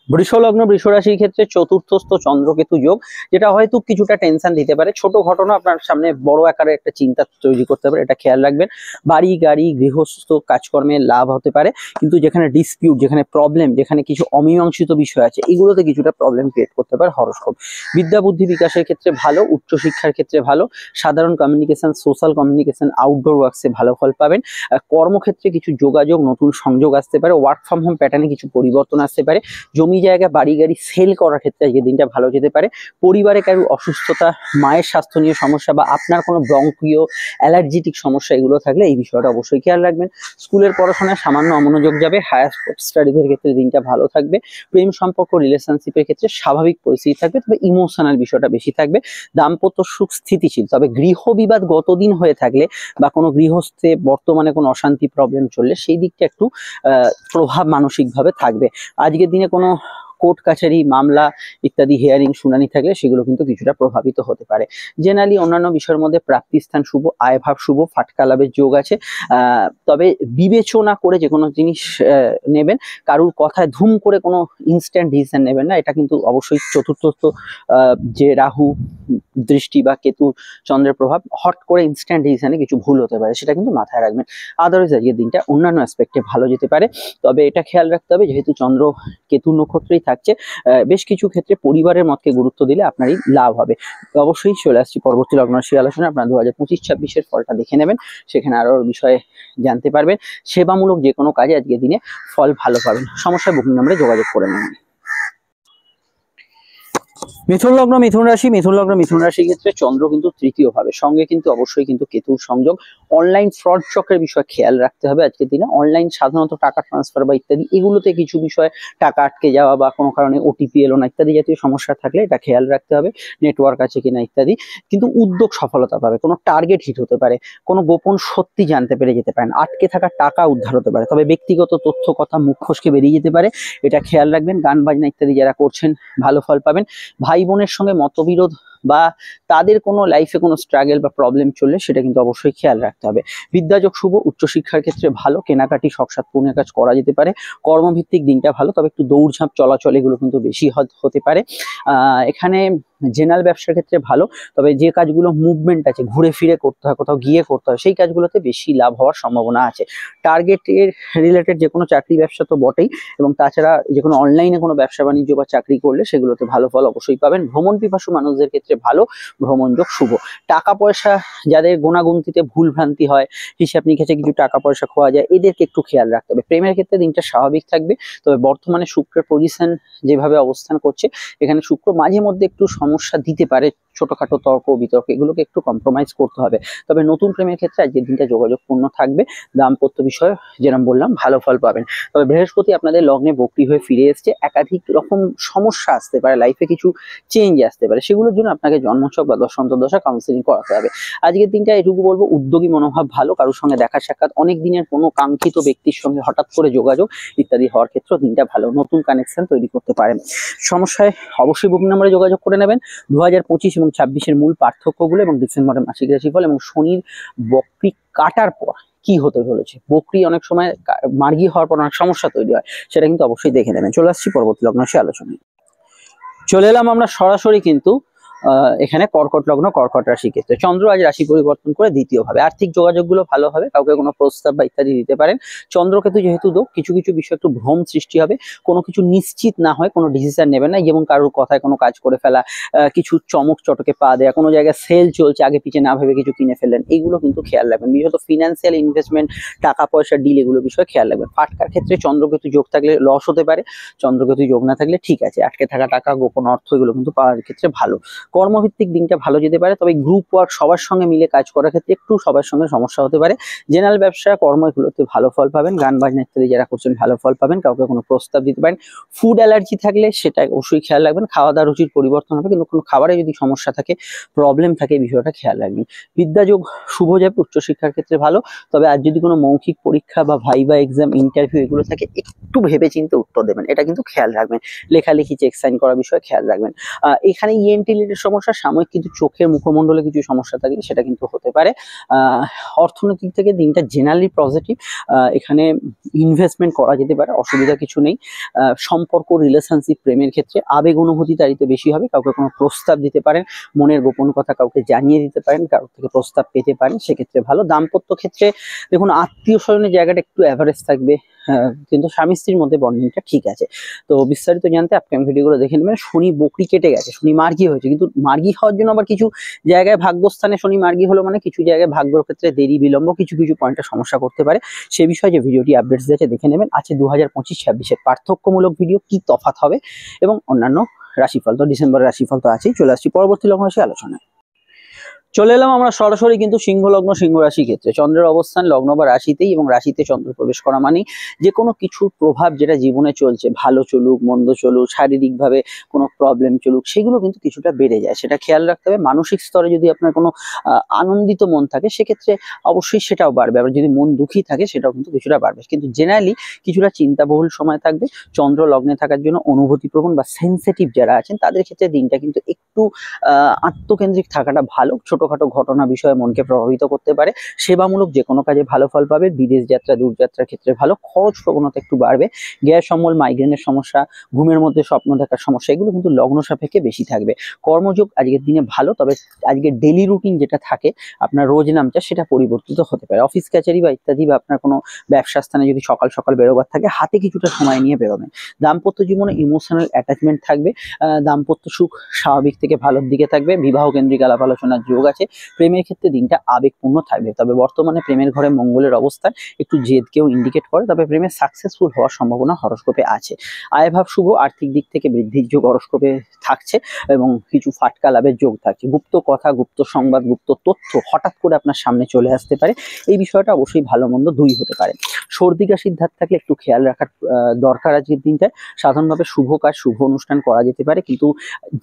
বৃষ লগ্ন বৃষ রাশির ক্ষেত্রে চতুর্থস্থ চন্দ্রকেতু যোগ, যেটা হয়তো কিছুটা টেনশন দিতে পারে। ছোট ঘটনা আপনার সামনে বড় আকারে একটা চিন্তা তৈরি করতে পারে, এটা খেয়াল রাখবেন। বাড়ি গাড়ি গৃহস্থ কাজকর্মে লাভ হতে পারে, কিন্তু যেখানে ডিসপিউট, যেখানে প্রবলেম, যেখানে কিছু অমীমাংসিত বিষয় আছে, এগুলোতে কিছুটা প্রবলেম ক্রিয়েট করতে পারে হরোস্কোপ। বিদ্যা বুদ্ধি বিকাশের ক্ষেত্রে ভালো, উচ্চশিক্ষার ক্ষেত্রে ভালো, সাধারণ কমিউনিকেশন, সোশ্যাল কমিউনিকেশন, আউটডোর ওয়ার্কসে ভালো ফল পাবেন। কর্মক্ষেত্রে কিছু যোগাযোগ, নতুন সংযোগ আসতে পারে। ওয়ার্ক ফ্রম হোম প্যাটার্নে কিছু পরিবর্তন আসতে পারে। জমি জায়গা বাড়ি গাড়ি সেল করার ক্ষেত্রে আজকে দিনটা ভালো যেতে পারে। পরিবারে কারো অসুস্থতা, মায়ের স্বাস্থ্য নিয়ে সমস্যা বা আপনার কোনো ব্রঙ্কিও অ্যালার্জিটিক সমস্যা এগুলো থাকলে এই বিষয়টা অবশ্যই খেয়াল রাখবেন। স্কুলের পড়াশোনায় সামান্য অমনোযোগ যাবে। হায়ার স্টাডিজের ক্ষেত্রে দিনটা ভালো থাকবে। প্রেম সম্পর্ক, রিলেশনশিপের ক্ষেত্রে স্বাভাবিক পরিস্থিতি থাকবে, তবে ইমোশনাল বিষয়টা বেশি থাকবে। দাম্পত্য সুখ স্থিতিশীল, তবে গৃহ বিবাদ গতদিন হয়ে থাকলে বা কোনো গৃহস্থে বর্তমানে কোনো অশান্তি প্রবলেম চললে সেই দিকটা একটু প্রভাব মানসিকভাবে থাকবে। আজকের দিনে কোনো কোর্ট কাছারি, মামলা ইত্যাদি হিয়ারিং শুনানি থাকলে সেগুলো কিন্তু কিছুটা প্রভাবিত হতে পারে। জেনারেলি অন্যান্য বিষয়ের মধ্যে প্রাপ্তিস্থান শুভ, আয়ভাব শুভ, ফাটকা লাভের যোগ আছে। তবে বিবেচনা করে যে কোনো জিনিস নেবেন। কারুর কথায় ধুম করে কোনো ইনস্ট্যান্ট ডিসিশন নেবেন না, এটা কিন্তু অবশ্যই চতুর্থস্থ যে রাহু দৃষ্টি বা কেতু চন্দ্রের প্রভাব, হট করে ইনস্ট্যান্ট ডিসিশনে কিছু ভুল হতে পারে, সেটা কিন্তু মাথায় রাখবেন। আদারওয়াইজ আজকের দিনটা অন্যান্য অ্যাসপেক্টে ভালো যেতে পারে। তবে এটা খেয়াল রাখতে হবে, যেহেতু চন্দ্র কেতু নক্ষত্রেই থাকছে, বেশ কিছু ক্ষেত্রে পরিবারের মতকে গুরুত্ব দিলে আপনারই লাভ হবে। অবশ্যই চলে আসছি পরবর্তী লগ্ন রাশি আলোচনা। আপনারা 2025-26-এর ফলটা দেখে নেবেন, সেখানে আরো বিষয়ে জানতে পারবেন। সেবামূলক যে কোনো কাজে আজকের দিনে ফল ভালো পাবেন। সমস্যায় বুকিং নম্বরে যোগাযোগ করে নেবেন। মিথুন লগ্ন মিথুন রাশি, মিথুন লগ্ন মিথুন রাশির ক্ষেত্রে চন্দ্র কিন্তু তৃতীয় ভাবে, সঙ্গে কিন্তু অবশ্যই কিন্তু কেতুর সংযোগ। অনলাইন ফ্রড চক্রের বিষয়ে খেয়াল রাখতে হবে আজকের দিনে। অনলাইন সাধারণত টাকা ট্রান্সফার বা ইত্যাদি, এগুলোতে কিছু বিষয়ে টাকা আটকে যাওয়া বা কোনো কারণে ওটিপি এলো না ইত্যাদি জাতীয় সমস্যা থাকলে এটা খেয়াল রাখতে হবে। নেটওয়ার্ক আছে কিনা ইত্যাদি। কিন্তু উদ্যোগ সফলতা পাবে, কোনো টার্গেট হিট হতে পারে, কোনো গোপন সত্যি জানতে পেরে যেতে পারেন, আটকে থাকা টাকা উদ্ধার হতে পারে। তবে ব্যক্তিগত তথ্য কথা মুখ ফসকে বেরিয়ে যেতে পারে, এটা খেয়াল রাখবেন। গান বাজনা ইত্যাদি যারা করছেন ভালো ফল পাবেন। ভাই বোনের সঙ্গে মতবিরোধ বা তাদের কোনো লাইফে কোনো স্ট্রাগল বা প্রবলেম চললে সেটা কিন্তু অবশ্যই খেয়াল রাখতে হবে। বিদ্যাযোগ শুভ, উচ্চশিক্ষার ক্ষেত্রে ভালো। কেনাকাটি, শখসাদ পূর্ণের কাজ করা যেতে পারে। কর্মভিত্তিক দিনটা ভালো, তবে একটু দৌড়ঝাঁপ চলাচল এগুলো কিন্তু বেশি হতে পারে। এখানে জেনারেল ব্যবসার ক্ষেত্রে ভালো, তবে যে কাজগুলো মুভমেন্ট আছে, ঘুরে ফিরে করতে হয়, কোথাও গিয়ে করতে হয়, সেই কাজগুলোতে বেশি লাভ হওয়ার সম্ভাবনা আছে। টার্গেটের রিলেটেড যে কোনো চাকরি ব্যবসা তো বটেই, এবং তাছাড়া যে কোনো অনলাইনে কোনো ব্যবসা বাণিজ্য বা চাকরি করলে সেগুলোতে ভালো ফল অবশ্যই পাবেন। ভ্রমণ পিপাসু মানুষদের ক্ষেত্রে ভালো, ভ্রমণ যোগ শুভ। টাকা পয়সা যাদের গোনাগুনতিতে ভুল ভ্রান্তি হয়, হিসাব নিকেশে কিছু টাকা পয়সা খোয়া যায়, এদেরকে একটু খেয়াল রাখতে হবে। প্রেমের ক্ষেত্রে দিনটা স্বাভাবিক থাকবে, তবে বর্তমানে শুক্রের পজিশন যেভাবে অবস্থান করছে, এখানে শুক্র মাঝে মধ্যে একটু সমস্যা দিতে পারে। ছোটখাটো তর্ক বিতর্ক এগুলোকে একটু কম্প্রোমাইজ করতে হবে। তবে নতুন প্রেমের ক্ষেত্রে আজকের দিনটা যোগাযোগপূর্ণ থাকবে। দাম্পত্য বিষয়ে যেরকম বললাম ভালো ফল পাবেন। তবে বৃহস্পতি আপনাদের লগ্নে বক্রী হয়ে ফিরে এসছে, একাধিক রকম সমস্যা আসতে পারে, লাইফে কিছু চেঞ্জ আসতে পারে, সেগুলোর জন্য আপনাকে জন্মছক বা দশা কাউন্সিলিং করাতে হবে। আজকের দিনটা এটুকু বলবো, উদ্যোগী মনোভাব ভালো, কারোর সঙ্গে দেখা সাক্ষাৎ, অনেক দিনের কোনো কাঙ্ক্ষিত ব্যক্তির সঙ্গে হঠাৎ করে যোগাযোগ ইত্যাদি হওয়ার ক্ষেত্রে দিনটা ভালো, নতুন কানেকশন তৈরি করতে পারেন। সমস্যায় অবশ্যই বুকিং নম্বরে যোগাযোগ করে নেবেন। 2025 এবং 26-এর মূল পার্থক্যগুলো এবং ডিসেম্বরের মাসিক রাশিফল এবং শনির বক্রী কাটার পর কি হতে চলেছে। বক্রী অনেক সময় মার্গী হওয়ার পর অনেক সমস্যা তৈরি হয়, সেটা কিন্তু অবশ্যই দেখে নেবেন। চলে আসছি পরবর্তী লগ্ন রাশি আলোচনায়। চলে এলাম আমরা সরাসরি কিন্তু এখানে কর্কট লগ্ন কর্কট রাশি ক্ষেত্রে চন্দ্র আজ রাশি পরিবর্তন করে দ্বিতীয় ভাবে, আর্থিক যোগাযোগগুলো ভালো হবে, কাউকে কোনো প্রস্তাব বা ইত্যাদি দিতে পারেন। চন্দ্রকেতু যেহেতু দোষ, কিছু কিছু বিষয় একটু ভ্রম সৃষ্টি হবে, কোনো কিছু নিশ্চিত না হয় কোনো ডিসিশন নেবেন না, যেমন কারোর কথায় কোনো কাজ করে ফেলা, কিছু চমক চটকে পা দেয়া, কোনো জায়গায় সেল চলছে আগে পিছে না ভেবে কিছু কিনে ফেললেন, এইগুলো কিন্তু খেয়াল রাখবেন। বিশেষত ফিনান্সিয়াল ইনভেস্টমেন্ট, টাকা পয়সা ডিল, এগুলো বিষয়ে খেয়াল রাখবেন। ফাটকার ক্ষেত্রে চন্দ্রকেতু যোগ থাকলে লস হতে পারে, চন্দ্রকেতু যোগ না থাকলে ঠিক আছে, আটকে থাকা টাকা, গোপন অর্থ, এগুলো কিন্তু পাওয়ার ক্ষেত্রে ভালো। কর্মভিত্তিক দিনটা ভালো যেতে পারে, তবে গ্রুপ ওয়ার্ক সবার সঙ্গে মিলে কাজ করার ক্ষেত্রে একটু সবার সঙ্গে সমস্যা হতে পারে। জেনারেল ব্যবসা কর্ম এগুলোতে ভালো ফল পাবেন, গান বাজনা ইত্যাদি যারা করছেন ভালো ফল পাবেন, কাউকে কোনো প্রস্তাব দিতে পারেন। ফুড অ্যালার্জি থাকলে সেটা অবশ্যই খেয়াল রাখবেন, খাওয়া দাওয়া রুচির পরিবর্তন হবে, কিন্তু কোনো খাবারে যদি সমস্যা থাকে, প্রবলেম থাকে, এই বিষয়টা খেয়াল রাখবেন। বিদ্যাযোগ শুভ যাবে, উচ্চশিক্ষার ক্ষেত্রে ভালো, তবে আর যদি কোনো মৌখিক পরীক্ষা বা ভাইবা এক্সাম, ইন্টারভিউ এগুলো থাকে, একটু ভেবেচিন্তে উত্তর দেবেন, এটা কিন্তু খেয়াল রাখবেন। লেখালেখি, চেক সাইন করা বিষয়ে খেয়াল রাখবেন। এখানে ইএনটি রিলেটেড সমস্যা, সাময়িক কিন্তু চোখের মুখমণ্ডলে কিছু সমস্যা থাকে, সেটা কিন্তু হতে পারে। অর্থনৈতিক থেকে দিনটা জেনারেলি পজিটিভ, এখানে ইনভেস্টমেন্ট করা যেতে পারে, অসুবিধা কিছু নেই। সম্পর্ক, রিলেশনশিপ, প্রেমের ক্ষেত্রে আবেগ অনুভূতি তারিতে বেশি হবে, কাউকে কোনো প্রস্তাব দিতে পারেন, মনের গোপন কথা কাউকে জানিয়ে দিতে পারেন, কারোর থেকে প্রস্তাব পেতে পারেন, সেক্ষেত্রে ভালো। দাম্পত্য ক্ষেত্রে দেখুন আত্মীয় স্বজনের জায়গাটা একটু অ্যাভারেজ থাকবে, কিন্তু স্বামী স্ত্রীর মধ্যে বন্ডিংটা ঠিক আছে। তো বিস্তারিত জানতে আপকামিং ভিডিওগুলো দেখে নেবেন। শনি বকরি কেটে গেছে, শনি মার্গী হয়েছে, কিন্তু মার্গী হওয়ার জন্য আবার কিছু জায়গায় ভাগ্যস্থানে শনি মার্গী হলো মানে কিছু জায়গায় ভাগ্যর ক্ষেত্রে দেরি বিলম্ব, কিছু কিছু পয়েন্টে সমস্যা করতে পারে। সে বিষয়ে যে ভিডিওটি আপডেটস দিয়েছে দেখে নেবেন। আছে 2025-26-এর পার্থক্যমূলক ভিডিও, কি তফাৎ হবে এবং অন্যান্য রাশিফল, তো ডিসেম্বরের রাশিফল তো আছেই। চলে আসছি পরবর্তী লগ্ন রাশি আলোচনায়। চলে এলাম আমরা সরাসরি কিন্তু সিংহ লগ্ন সিংহ রাশি ক্ষেত্রে চন্দ্রের অবস্থান লগ্ন বা রাশিতেই, এবং রাশিতে চন্দ্র প্রবেশ করা মানেই যে কোনো কিছুর প্রভাব যেটা জীবনে চলছে, ভালো চলুক মন্দ চলুক, শারীরিকভাবে কোনো প্রবলেম চলুক, সেগুলো কিন্তু কিছুটা বেড়ে যায়, সেটা খেয়াল রাখতে হবে। মানসিক স্তরে যদি আপনার কোনো আনন্দিত মন থাকে, সেক্ষেত্রে অবশ্যই সেটাও বাড়বে, আবার যদি মন দুঃখী থাকে সেটাও কিন্তু কিছুটা বাড়বে, কিন্তু জেনারেলি কিছুটা চিন্তাবহুল সময় থাকবে। চন্দ্র লগ্নে থাকার জন্য অনুভূতিপ্রবণ বা সেন্সিটিভ যারা আছেন তাদের ক্ষেত্রে দিনটা কিন্তু একটু আত্মকেন্দ্রিক থাকাটা ভালো। ছোটখাটো ঘটনা বিষয়ে মনকে প্রভাবিত করতে পারে। সেবামূলক যে কোনো কাজে ভালো ফল পাবে। বিদেশ যাত্রা, দূরযাত্রার ক্ষেত্রে ভালো। খরচ প্রবণতা একটু বাড়বে। গ্যাস অম্বল, মাইগ্রেনের সমস্যা, ঘুমের মধ্যে স্বপ্ন দেখার সমস্যা, এগুলো কিন্তু লগ্ন সাপেক্ষে বেশি থাকবে। কর্মযোগ আজকের দিনে ভালো, তবে আজকের ডেলি রুটিন যেটা থাকে আপনার রোজ নামটা, সেটা পরিবর্তিত হতে পারে। অফিস কাচারি বা ইত্যাদি বা আপনার কোনো ব্যবসা স্থানে যদি সকাল সকাল বেরোবার থাকে, হাতে কিছুটা সময় নিয়ে বেরোবেন। দাম্পত্য জীবনে ইমোশনাল অ্যাটাচমেন্ট থাকবে। দাম্পত্য সুখ স্বাভাবিক থেকে ভালোর দিকে থাকবে। বিবাহ কেন্দ্রিক আলাপ আলোচনার যোগ আছে। প্রেমের ক্ষেত্রে দিনটা আবেগপূর্ণ থাকবে, তবে বর্তমানে প্রেমের ঘরে মঙ্গলের অবস্থান একটু জেদকেও ইন্ডিকেট করে, তবে প্রেমে সাকসেসফুল হওয়ার সম্ভাবনা হরস্কোপে আছে। আয়ভাব শুভ, আর্থিক দিক থেকে বৃদ্ধির যোগ হরস্কোপে থাকছে, এবং কিছু ফাটকা লাভের যোগ থাকছে। গুপ্ত কথা, গুপ্ত সংবাদ, গুপ্ত তথ্য হঠাৎ করে আপনার সামনে চলে আসতে পারে, এই বিষয়টা অবশ্যই ভালো মন্দ দুই হতে পারে। সর্দি কাশির ধাত থাকলে একটু খেয়াল রাখার দরকার আজকের দিনটায়। সাধারণভাবে শুভ কাজ, শুভ অনুষ্ঠান করা যেতে পারে, কিন্তু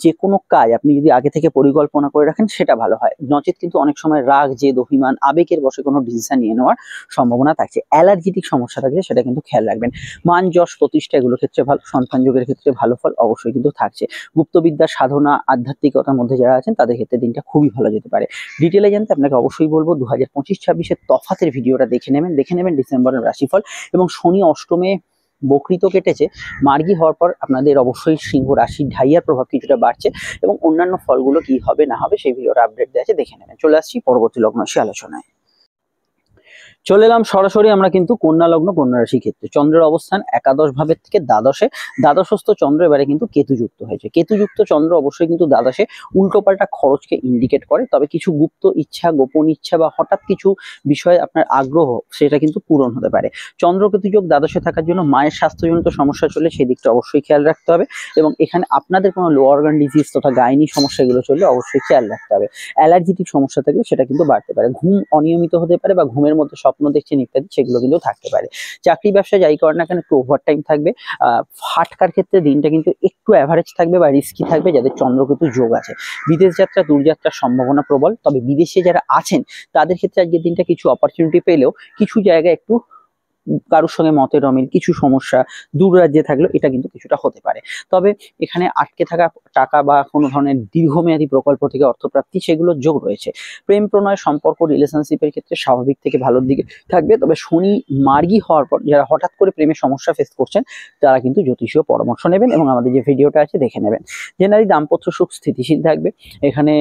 যে কোনো কাজ আপনি যদি আগে থেকে পরিকল্পনা করে রাখেন সেটা ভালো হয়। নচেত কিন্তু অনেক সময় রাগ, জেদ, অভিমান, আবেগের বশে কোনো ডিসিশন নিয়ে নেওয়ার সম্ভাবনা থাকছে। অ্যালার্জিটিক সমস্যা থাকলে সেটা কিন্তু খেয়াল রাখবেন। মান, যশ, প্রতিষ্ঠা এগুলোর ক্ষেত্রে ভালো। সন্তান যোগের ক্ষেত্রে ভালো ফল অবশ্যই কিন্তু থাকছে। গুপ্তবিদ্যা, সাধনা, আধ্যাত্মিকতার মধ্যে যারা আছেন তাদের ক্ষেত্রে দিনটা খুবই ভালো যেতে পারে। ডিটেলে জানতে আপনাকে অবশ্যই বলবো 2025-26-এর তফাতের ভিডিওটা দেখে নেবেন ডিসেম্বরের রাশিফল। এবং শনি অষ্টমে বকৃত কেটেছে, মার্গী হওয়ার পর আপনাদের অবশ্যই সিংহ রাশির ঢাইয়ার প্রভাব কিছুটা বাড়ছে, এবং অন্যান্য ফলগুলো কি হবে না হবে সেই ভিডিওটা আপডেট দেওয়া আছে, দেখে নেবেন। চলে আসছি পরবর্তী লগ্ন রাশি আলোচনায়। চলে এলাম সরাসরি আমরা কিন্তু কন্যা লগ্ন কন্যা রাশি ক্ষেত্রে চন্দ্রের অবস্থান একাদশ ভাবের থেকে দ্বাদশে। দ্বাদশস্থ চন্দ্র এবারে কিন্তু কেতুযুক্ত হয়েছে। কেতুযুক্ত চন্দ্র অবশ্যই কিন্তু দ্বাদশে উল্টোপাল্টা খরচকে ইন্ডিকেট করে, তবে কিছু গুপ্ত ইচ্ছা, গোপন ইচ্ছা বা হঠাৎ কিছু বিষয়ে আপনার আগ্রহ, সেটা কিন্তু পূরণ হতে পারে। চন্দ্র কেতুযোগ দ্বাদশে থাকার জন্য মায়ের স্বাস্থ্যজনিত সমস্যা চলে, সেই দিকটা অবশ্যই খেয়াল রাখতে হবে, এবং এখানে আপনাদের কোনো লো অর্গান ডিজিজ তথা গাইনি সমস্যাগুলো চললে অবশ্যই খেয়াল রাখতে হবে। অ্যালার্জিটিক সমস্যা থাকলে সেটা কিন্তু বাড়তে পারে। ঘুম অনিয়মিত হতে পারে বা ঘুমের মধ্যে স্বপ্ন দেখছেন ইত্যাদি, সেগুলো কিন্তু থাকতে পারে। চাকরি ব্যবসা যাই করেন না কেন একটু ওভার টাইম থাকবে। ফাটকার ক্ষেত্রে দিনটা কিন্তু একটু অ্যাভারেজ থাকবে বা রিস্কি থাকবে যাদের চন্দ্রকেতু যোগ আছে। বিদেশ যাত্রা, দূরযাত্রার সম্ভাবনা প্রবল, তবে বিদেশে যারা আছেন তাদের ক্ষেত্রে আজকের দিনটা কিছু অপরচুনিটি পেলেও কিছু জায়গায় একটু কারোর সঙ্গে মতের অমিল, কিছু সমস্যা, দূর রাজ্যে থাকলেও এটা কিন্তু কিছুটা হতে পারে। তবে এখানে আটকে থাকা টাকা বা কোনো ধরনের দীর্ঘমেয়াদী প্রকল্প থেকে অর্থপ্রাপ্তি সেগুলোর যোগ রয়েছে। প্রেম প্রণয় সম্পর্ক রিলেশনশিপের ক্ষেত্রে স্বাভাবিক থেকে ভালোর দিকে থাকবে। তবে শনি মার্গী হওয়ার পর যারা হঠাৎ করে প্রেমের সমস্যা ফেস করছেন তারা কিন্তু জ্যোতিষীয় পরামর্শ নেবেন এবং আমাদের যে ভিডিওটা আছে দেখে নেবেন। জেনারেলি দাম্পত্য সুখ স্থিতিশীল থাকবে। এখানে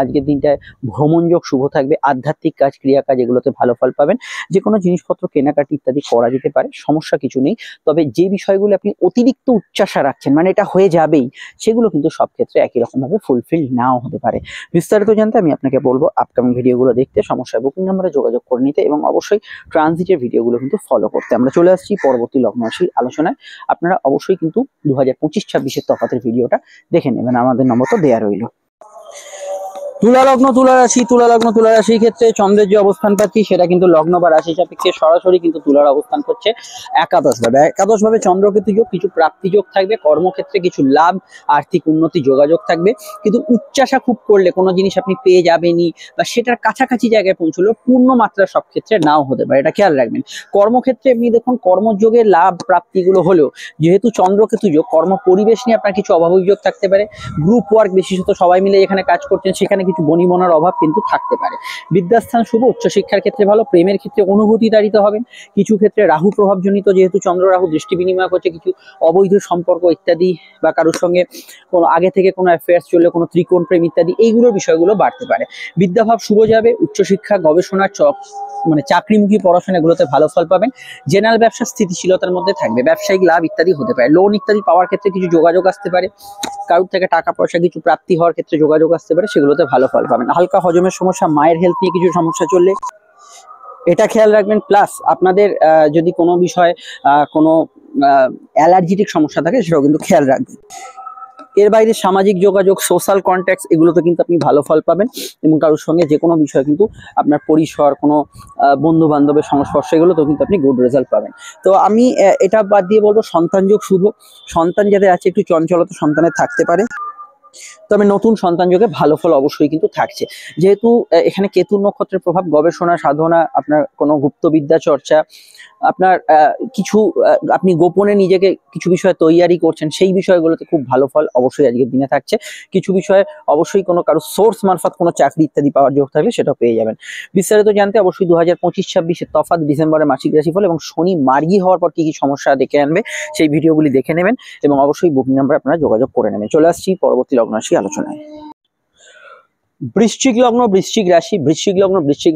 আজকের দিনটায় ভ্রমণযোগ শুভ থাকবে। আধ্যাত্মিক কাজ, ক্রিয়া কাজ এগুলোতে ভালো ফল পাবেন। যে কোনো জিনিসপত্র কেনাকাটি ইত্যাদি করা যেতে পারে, সমস্যা কিছু নেই। তবে যে বিষয়গুলো আপনি অতিরিক্ত উচ্চাশা রাখছেন, মানে এটা হয়ে যাবেই, সেগুলো কিন্তু সব ক্ষেত্রে একই রকম ভাবে ফুলফিল নাও হতে পারে। বিস্তারিত জানতে আমি আপনাকে বলবো আপকামিং ভিডিওগুলো দেখতে, সমস্যায় বুকিং নাম্বারে যোগাযোগ করে নিতে এবং অবশ্যই ট্রানজিটের ভিডিওগুলো কিন্তু ফলো করতে। আমরা চলে আসছি পরবর্তী লগ্ন রাশির আলোচনায়। আপনারা অবশ্যই কিন্তু 2025-26 তফাতের ভিডিওটা দেখে নেবেন, আমাদের নম্বর তো দেয়া রইল। তুলা লগ্ন তুলা রাশির ক্ষেত্রে চন্দ্রের যে অবস্থান পাচ্ছি সেটা কিন্তু লগ্ন বা রাশি সাপেক্ষে সরাসরি কিন্তু তুলার অবস্থান করছে একাদশ ভাবে চন্দ্রকেতু যোগ, কিছু প্রাপ্তি যোগ থাকবে, কর্মক্ষেত্রে কিছু লাভ, আর্থিক উন্নতি, যোগাযোগ থাকবে। কিন্তু উচ্চাশা খুব করলে কোনো জিনিস আপনি পেয়ে যাবেনই বা সেটার কাছাকাছি জায়গায় পৌঁছলো, পূর্ণ মাত্রা সব ক্ষেত্রে নাও হতে পারে, এটা খেয়াল রাখবেন। কর্মক্ষেত্রে আপনি দেখুন কর্মযোগে লাভ প্রাপ্তিগুলো হলেও যেহেতু চন্দ্রকেতু যোগ, কর্ম পরিবেশ নিয়ে আপনার কিছু অভাবযোগ থাকতে পারে। গ্রুপ ওয়ার্ক বিশেষত সবাই মিলে এখানে কাজ করছেন সেখানে কিছু বনিবনার অভাব কিন্তু থাকতে পারে। বিদ্যাস্থান শুভ, উচ্চশিক্ষার ক্ষেত্রে ভালো। প্রেমের ক্ষেত্রে অনুভূতি তাড়িত হবেন। কিছু ক্ষেত্রে রাহু প্রভাবজনিত, যেহেতু চন্দ্র রাহু দৃষ্টি বিনিময় করছে, কিছু অবৈধ সম্পর্ক ইত্যাদি বা কারোর সঙ্গে কোনো আগে থেকে কোনো অ্যাফেয়ার্স চললে কোনো ত্রিকোণ প্রেম ইত্যাদি এইগুলোর বিষয়গুলো বাড়তে পারে। বিদ্যাভাব শুভ যাবে। উচ্চশিক্ষা, গবেষণা, মানে চাকরিমুখী পড়াশোনা এগুলোতে ভালো ফল পাবেন। জেনারেল ব্যবসা স্থিতিশীলতার মধ্যে থাকবে। ব্যবসায়িক লাভ ইত্যাদি হতে পারে। লোন ইত্যাদি পাওয়ার ক্ষেত্রে কিছু যোগাযোগ আসতে পারে। কারোর থেকে টাকা পয়সা কিছু প্রাপ্তি হওয়ার ক্ষেত্রে যোগাযোগ আসতে পারে, সেগুলোতে ভালো ফল পাবেন। হালকা হজমের সমস্যা, মায়ের হেলথ নিয়ে কিছু সমস্যা চললে এটা খেয়াল রাখবেন। প্লাস আপনাদের যদি কোনো বিষয়ে কোনো অ্যালার্জিটিক সমস্যা থাকে সেটাও কিন্তু খেয়াল রাখবেন। এর বাইরে সামাজিক যোগাযোগ, সোশ্যাল কন্ট্যাক্টস এগুলোতে কিন্তু আপনি ভালো ফল পাবেন এবং কারোর সঙ্গে যে কোনো বিষয় কিন্তু আপনার পরিসর, কোনো বন্ধু বান্ধবের সংস্পর্শ এগুলোতেও কিন্তু আপনি গুড রেজাল্ট পাবেন। তো আমি এটা বাদ দিয়ে বলবো সন্তান যোগ শুভ। সন্তান যাদের আছে একটু চঞ্চলতা সন্তানের থাকতে পারে, তবে নতুন সন্তান যোগে ভালো ফল অবশ্যই কিন্তু থাকছে। যেহেতু এখানে কেতু নক্ষত্রের প্রভাব, গবেষণা, সাধনা, আপনার কোনো গুপ্তবিদ্যা চর্চা, আপনার কিছু আপনি গোপনে নিজেকে কিছু বিষয়ে তৈয়ারি করছেন, সেই বিষয়গুলোতে খুব ভালো ফল অবশ্যই আজকের দিনে থাকছে। কিছু বিষয়ে অবশ্যই কোনো কারো সোর্স মারফত কোনো চাকরি ইত্যাদি পাওয়ার যোগ থাকলে সেটাও পেয়ে যাবেন। বিস্তারিত জানতে অবশ্যই 2025-26 তফাৎ, ডিসেম্বরের মাসিক রাশিফল এবং শনি মার্গী হওয়ার পর কি কি সমস্যা ডেকে আনবে সেই ভিডিওগুলি দেখে নেবেন এবং অবশ্যই বুকিং নাম্বার আপনারা যোগাযোগ করে নেবেন। চলে আসছি পরবর্তী লগ্ন রাশি আলোচনায়। বৃশ্চিক লগ্ন বৃশ্চিক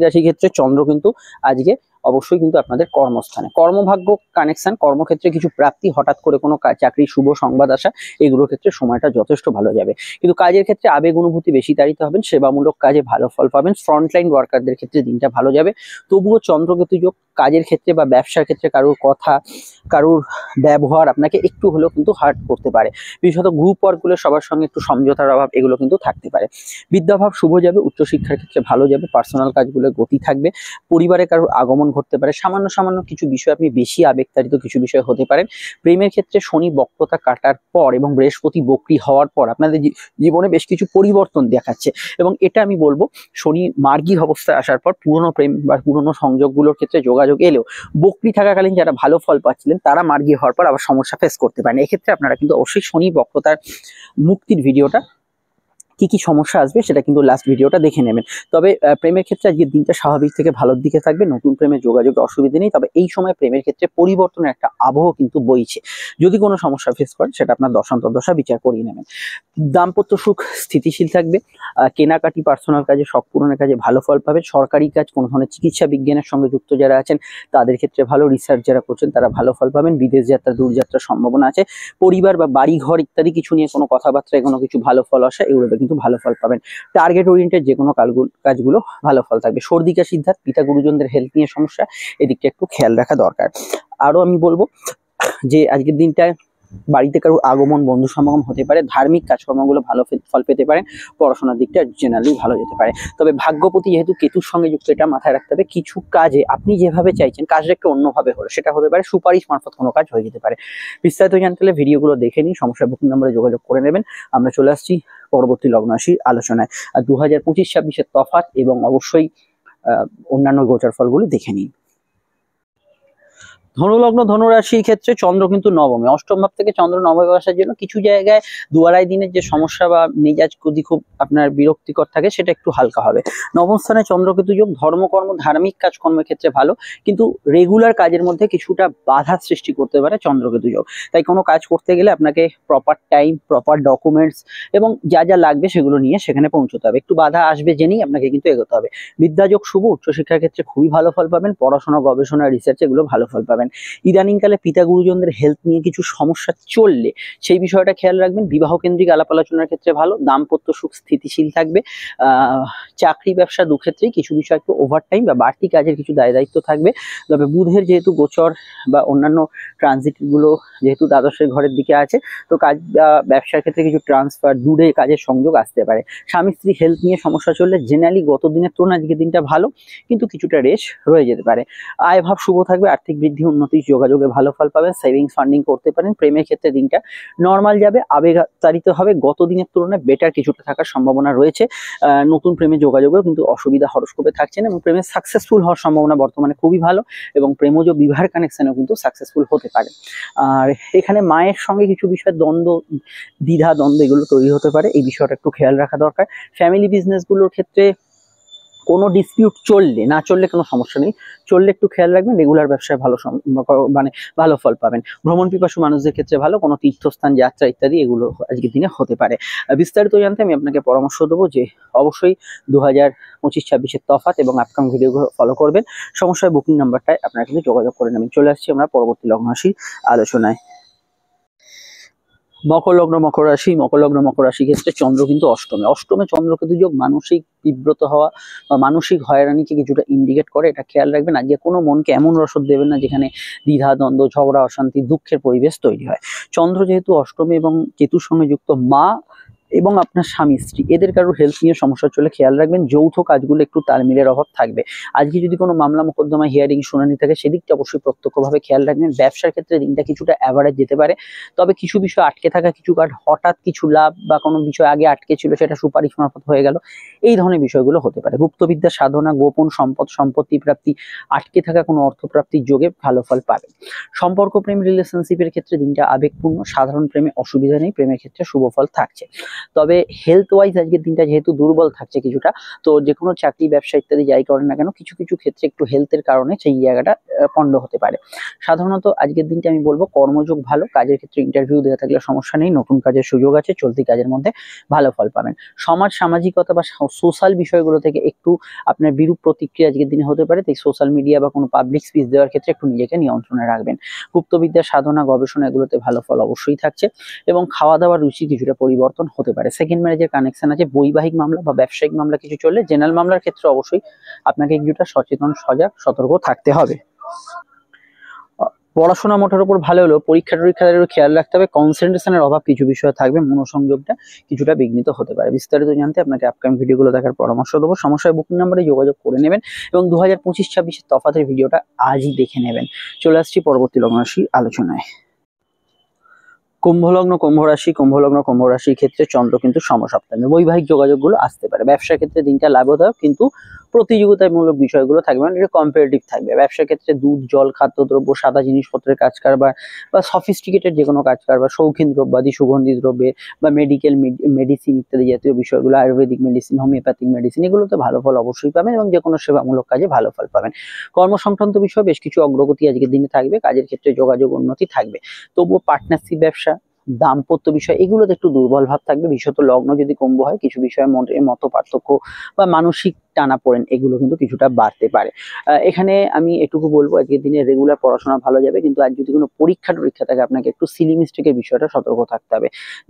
রাশির ক্ষেত্রে চন্দ্র কিন্তু আজকে অবশ্যই কিন্তু আপনাদের কর্মস্থানে, কর্মভাগ্য কানেকশন, কর্মক্ষেত্রে কিছু প্রাপ্তি, হঠাৎ করে কোনো চাকরির শুভ সংবাদ আসা, এগুলোর ক্ষেত্রে সময়টা যথেষ্ট ভালো যাবে। কিন্তু কাজের ক্ষেত্রে আবেগ অনুভূতি বেশি তাড়িত হবেন, সেবামূলক কাজে ভালো ফল পাবেন। ফ্রন্টলাইন ওয়ার্কারদের ক্ষেত্রে দিনটা ভালো যাবে। তবুও চন্দ্রকেতু যোগ, কাজের ক্ষেত্রে বা ব্যবসার ক্ষেত্রে কারোর কথা, কারোর ব্যবহার আপনাকে একটু হলেও কিন্তু হার্ট করতে পারে। বিশেষত গ্রুপ ওয়ার্কগুলো সবার সঙ্গে একটু সমঝোতার অভাব এগুলো কিন্তু থাকতে পারে। বিদ্যাভাব শুভ যাবে। উচ্চশিক্ষার ক্ষেত্রে ভালো যাবে। পার্সোনাল কাজগুলো গতি থাকবে। পরিবারে কারোর আগমন ঘটতে পারে। সামান্য কিছু বিষয় আপনি বেশি আবেগতাড়িত কিছু বিষয় হতে পারেন। প্রেমের ক্ষেত্রে শনি বক্রতা কাটার পর এবং বৃহস্পতি বক্রী হওয়ার পর আপনাদের জীবনে বেশ কিছু পরিবর্তন দেখাচ্ছে এবং এটা আমি বলবো শনি মার্গী অবস্থায় আসার পর পুরনো প্রেম বা পুরনো সংযোগগুলোর ক্ষেত্রে যোগাযোগ এলেও বক্রী থাকাকালীন যারা ভালো ফল পাচ্ছিলেন তারা মার্গী হওয়ার পর আবার সমস্যা ফেস করতে পারেন। এক্ষেত্রে আপনারা কিন্তু অবশ্যই শনি বক্রতার মুক্তির ভিডিওটা, কি কি সমস্যা আসবে সেটা কিন্তু লাস্ট ভিডিওটা দেখে নেবেন। তবে প্রেমের ক্ষেত্রে আজকের দিনটা স্বাভাবিক থেকে ভালোর দিকে থাকবে। নতুন প্রেমের যোগাযোগে অসুবিধা নেই, তবে এই সময় প্রেমের ক্ষেত্রে পরিবর্তনের একটা আবহ কিন্তু বইছে। যদি কোনো সমস্যা ফেস করেন সেটা আপনার দশা বিচার করিয়ে নেবেন। দাম্পত্য সুখ স্থিতিশীল থাকবে। কেনাকাটি, পার্সোনাল কাজে, শখ পূরণের কাজে ভালো ফল পাবেন। সরকারি কাজ, কোনো ধরনের চিকিৎসা বিজ্ঞানের সঙ্গে যুক্ত যারা আছেন তাদের ক্ষেত্রে ভালো। রিসার্চ যারা করছেন তারা ভালো ফল পাবেন। বিদেশ যাত্রা, দূরযাত্রার সম্ভাবনা আছে। পরিবার বা বাড়ি ঘর ইত্যাদি কিছু নিয়ে কোনো কথাবার্তায় কোনো কিছু ভালো ফল আসে, এগুলোতে কিন্তু ভালো ফল পাবেন। টার্গেট ওরিয়েন্টেড যে কোনো কাজগুলো ভালো ফল থাকবে। সর্দি কাশি, পিতা গুরুজনদের হেলথ নিয়ে সমস্যা, এদিকটা একটু খেয়াল রাখা দরকার। আরো আমি বলবো যে আজকের দিনটায় বাড়িতে কারো আগমন, বন্ধু সমাগম হতে পারে। ধার্মিক কাজকর্মগুলো ভালো ফল পেতে পারেন। পড়াশোনার দিকটা জেনারেলি ভালো যেতে পারে। তবে ভাগ্যপতি যেহেতু কেতুর সঙ্গে যুক্ত, এটা মাথায় রাখতে হবে। কিছু কাজে আপনি যেভাবে চাইছেন কাজটা একটু অন্যভাবে হলো, সেটা হতে পারে সুপারিশ মারফত কোনো কাজ হয়ে যেতে পারে। বিস্তারিত জানতে হলে ভিডিওগুলো দেখে নিন, সমস্যা বুকিং নম্বরে যোগাযোগ করে নেবেন। আমরা চলে আসছি পরবর্তী লগ্ন রাশির আলোচনায়। আর 2025-26 তফাৎ এবং অবশ্যই অন্যান্য গোচর ফলগুলি দেখে নিন। ধনুলগ্ন ধনুরাশির ক্ষেত্রে চন্দ্র কিন্তু নবমে, অষ্টম ভাব থেকে চন্দ্র নবমে আসার জন্য কিছু জায়গায় 2-2.5 দিনের যে সমস্যা বা মেজাজ যদি খুব আপনার বিরক্তিকর থাকে সেটা একটু হালকা হবে। নবম স্থানে চন্দ্রকেতু যোগ ধর্মকর্ম ধার্মিক কাজকর্মের ক্ষেত্রে ভালো, কিন্তু রেগুলার কাজের মধ্যে কিছুটা বাধা সৃষ্টি করতে পারে চন্দ্রকেতু যোগ। তাই কোনো কাজ করতে গেলে আপনাকে প্রপার টাইম, প্রপার ডকুমেন্টস এবং যা যা লাগবে সেগুলো নিয়ে সেখানে পৌঁছতে হবে। একটু বাধা আসবে জেনেই আপনাকে কিন্তু এগোতে হবে। বিদ্যাযোগ শুভ, উচ্চশিক্ষার ক্ষেত্রে খুবই ভালো ফল পাবেন, পড়াশোনা গবেষণা রিসার্চ এগুলো ভালো ফল পাবেন। ইদানিংকালে পিতা গুরুজনদের হেলথ নিয়ে কিছু সমস্যা চললে সেই বিষয়টা খেয়াল রাখবেন। বিবাহ কেন্দ্রিক আলাপ আলোচনার ক্ষেত্রে ভালো, দাম্পত্য সুখ স্থিতিশীল থাকবে। চাকরি ব্যবসা দুক্ষেত্রেই কিছু বিষয় একটু ওভারটাইম বা বাড়তি কাজের কিছু দায় দায়িত্ব থাকবে। তবে বুধের যেহেতু গোচর বা অন্যান্য ট্রানজিট গুলো যেহেতু দ্বাদশের ঘরের দিকে আছে, তো কাজ ব্যবসার ক্ষেত্রে কিছু ট্রান্সফার, দূরে কাজের সংযোগ আসতে পারে। স্বামী স্ত্রী হেলথ নিয়ে সমস্যা চললে জেনারেলি গত দিনের তুলনায় আজকের দিনটা ভালো, কিন্তু কিছুটা রেশ রয়ে যেতে পারে। আয় ভাব শুভ থাকবে, আর্থিক বৃদ্ধি উন্নতি যোগাযোগে ভালো ফল পাবেন, সেভিংস ফান্ডিং করতে পারেন। প্রেমের ক্ষেত্রে দিনটা নর্মাল যাবে, আবেগতাড়িত হবে, গত দিনের তুলনায় বেটার কিছুটা থাকার সম্ভাবনা রয়েছে। নতুন প্রেমে যোগাযোগেও কিন্তু অসুবিধা হরস্কোপে থাকছে না, এবং প্রেমে সাকসেসফুল হওয়ার সম্ভাবনা বর্তমানে খুবই ভালো, এবং প্রেমজ বিবাহের কানেকশনেও কিন্তু সাকসেসফুল হতে পারে। আর এখানে মায়ের সঙ্গে কিছু বিষয় দ্বন্দ্ব, দ্বিধা দ্বন্দ্ব এগুলো তৈরি হতে পারে, এই বিষয়টা একটু খেয়াল রাখা দরকার। ফ্যামিলি বিজনেসগুলোর ক্ষেত্রে কোনো ডিসপিউট চললে, না চললে কোনো সমস্যা নেই, চললে একটু খেয়াল রাখবেন, রেগুলার ব্যবসায় ভালো মানে ভালো ফল পাবেন। ভ্রমণ পিপাসু মানুষদের ক্ষেত্রে ভালো, কোনো তীর্থস্থান যাত্রা ইত্যাদি এগুলো আজকের দিনে হতে পারে। বিস্তারিত জানতে আমি আপনাকে পরামর্শ দেবো যে অবশ্যই 2025-26-এর তফাৎ এবং আপকামিং ভিডিওগুলো ফলো করবেন। সমস্যায় বুকিং নাম্বারটায় আপনারা কিন্তু যোগাযোগ করে নেবেন। চলে আসছি আমরা পরবর্তী লগ্ন রাশির আলোচনায়। মকর লগ্ন মকর রাশি, মকর লগ্ন মকর রাশি ক্ষেত্রে চন্দ্র কিন্তু অষ্টমে, অষ্টমে চন্দ্রকেতু যোগ মানসিক বিব্রত হওয়া বা মানসিক হয়রানিকে কিছুটা ইন্ডিকেট করে, এটা খেয়াল রাখবেন। আজকে কোনো মনকে এমন রসদ দেবেন না যেখানে দ্বিধা দ্বন্দ্ব, ঝগড়া, অশান্তি, দুঃখের পরিবেশ তৈরি হয়। চন্দ্র যেহেতু অষ্টমে এবং কেতুর সঙ্গে যুক্ত, মা এবং আপনার স্বামী স্ত্রী এদের কারোর হেলথ নিয়ে সমস্যা চলে খেয়াল রাখবেন। যৌথ কাজগুলো একটু তালমিলের অভাব থাকবে। আজকে যদি কোনো মামলা মোকদ্দমা, হিয়ারিং, শুনানি থাকে সেদিকটা অবশ্যই প্রত্যক্ষভাবে খেয়াল রাখবেন। ব্যবসার ক্ষেত্রে দিনটা কিছুটা অ্যাভারেজ যেতে পারে, তবে কিছু বিষয় আটকে থাকা, কিছু কাজ হঠাৎ কিছু লাভ বা কোনো বিষয় আগে আটকে ছিল সেটা সুপারিশ মারফত হয়ে গেল, এই ধরনের বিষয়গুলো হতে পারে। গুপ্তবিদ্যা সাধনা, গোপন সম্পদ, সম্পত্তি প্রাপ্তি, আটকে থাকা কোনো অর্থপ্রাপ্তির যোগে ভালো ফল পাবেন। সম্পর্ক, প্রেম, রিলেশনশিপের ক্ষেত্রে দিনটা আবেগপূর্ণ, সাধারণ প্রেমে অসুবিধা নেই, প্রেমের ক্ষেত্রে শুভ ফল থাকছে। তবে হেলথ ওয়াইজ আজকের দিনটা যেহেতু দুর্বল থাকছে কিছুটা, তো যে কোনো চাকরি ব্যবসা ইত্যাদি যাই করেন না কেন, কিছু কিছু ক্ষেত্রে একটু হেলথের কারণে সেই জায়গাটা পণ্ড হতে পারে। সাধারণত আজকের দিনটা আমি বলবো কর্মযোগ ভালো, কাজের ক্ষেত্রে ইন্টারভিউ দেওয়া থাকলে সমস্যা নেই, নতুন কাজের সুযোগ আছে, চলতি কাজের মধ্যে ভালো ফল পাবেন। সমাজ, সামাজিকতা বা সোশ্যাল বিষয়গুলো থেকে একটু আপনার বিরূপ প্রতিক্রিয়া আজকের দিনে হতে পারে, তাই সোশ্যাল মিডিয়া বা কোনো পাবলিক স্পিচ দেওয়ার ক্ষেত্রে একটু নিজেকে নিয়ন্ত্রণে রাখবেন। গুপ্তবিদ্যা সাধনা, গবেষণা এগুলোতে ভালো ফল অবশ্যই থাকছে, এবং খাওয়া দাওয়ার রুচি কিছুটা পরিবর্তন হতে পারে। সেকেন্ড ম্যারেজের কানেকশন আছে, বৈবাহিক মামলা বা ব্যবসায়িক মামলা কিছু চললে, জেনারেল মামলার ক্ষেত্রে অবশ্যই আপনাকে কিছুটা সচেতন, সজাগ, সতর্ক থাকতে হবে। পড়াশোনা মোটের উপর ভালো হলেও পরীক্ষার খেয়াল রাখতে হবে, কনসেন্ট্রেশনের অভাব কিছু বিষয় থাকবে, মনোসংযোগটা কিছুটা বিঘ্নিত হতে পারে। বিস্তারিত জানতে আপনাকে আপকামিং ভিডিওগুলো দেখার পরামর্শ দেবো। সমস্যায় বুকিং নাম্বারে যোগাযোগ করে নেবেন, এবং 2025-26-এর তফাতের ভিডিওটা আজই দেখে নেবেন। চলে আসছি পরবর্তী লগ্ন রাশি আলোচনায়। কুম্ভলগ্ন কুম্ভ রাশি, কুম্ভলগ্ন কুম্ভ রাশির ক্ষেত্রে চন্দ্র কিন্তু সমসপ্তমে, বৈবাহিক যোগাযোগগুলো আসতে পারে। ব্যবসার ক্ষেত্রে দিনটা লাভদায়ক, কিন্তু প্রতিযোগিতামূলক বিষয়গুলো থাকবে, মানে এটা কম্পিটিটিভ থাকবে। ব্যবসার ক্ষেত্রে দুধ, জল, খাদ্যদ্রব্য, সাদা জিনিসপত্রের কাজ কারবার বা সফিস্টিকেটেড যে কোনো কাজ কারবার, শৌখিন দ্রব্যাদি, সুগন্ধি দ্রব্যে বা মেডিসিন ইত্যাদি জাতীয় বিষয়গুলো, আয়ুর্বেদিক মেডিসিন, হোমিওপ্যাথিক মেডিসিন এগুলোতে ভালো ফল অবশ্যই পাবেন, এবং যে কোনো সেবামূলক কাজে ভালো ফল পাবেন। কর্ম সংক্রান্ত বিষয়ে বেশ কিছু অগ্রগতি আজকের দিনে থাকবে, কাজের ক্ষেত্রে যোগাযোগ উন্নতি থাকবে। তবুও পার্টনারশিপ ব্যবসা, দাম্পত্য বিষয় এগুলোতে একটু দুর্বল ভাব থাকবে, বিশেষত লগ্ন যদি কুম্ভ হয়, কিছু বিষয়ে মত পার্থক্য বা মানসিক টানাপোড়েন এগুলো কিন্তু কিছুটা বাড়তে পারে। এখানে আমি এটুকু বলবো, আজকের দিনে রেগুলার পড়াশোনা ভালো যাবে, কিন্তু আজ যদি কোনো পরীক্ষা থাকে আপনাকে একটু সিলি মিস্টেকের বিষয়টা সতর্ক থাকতে হবে।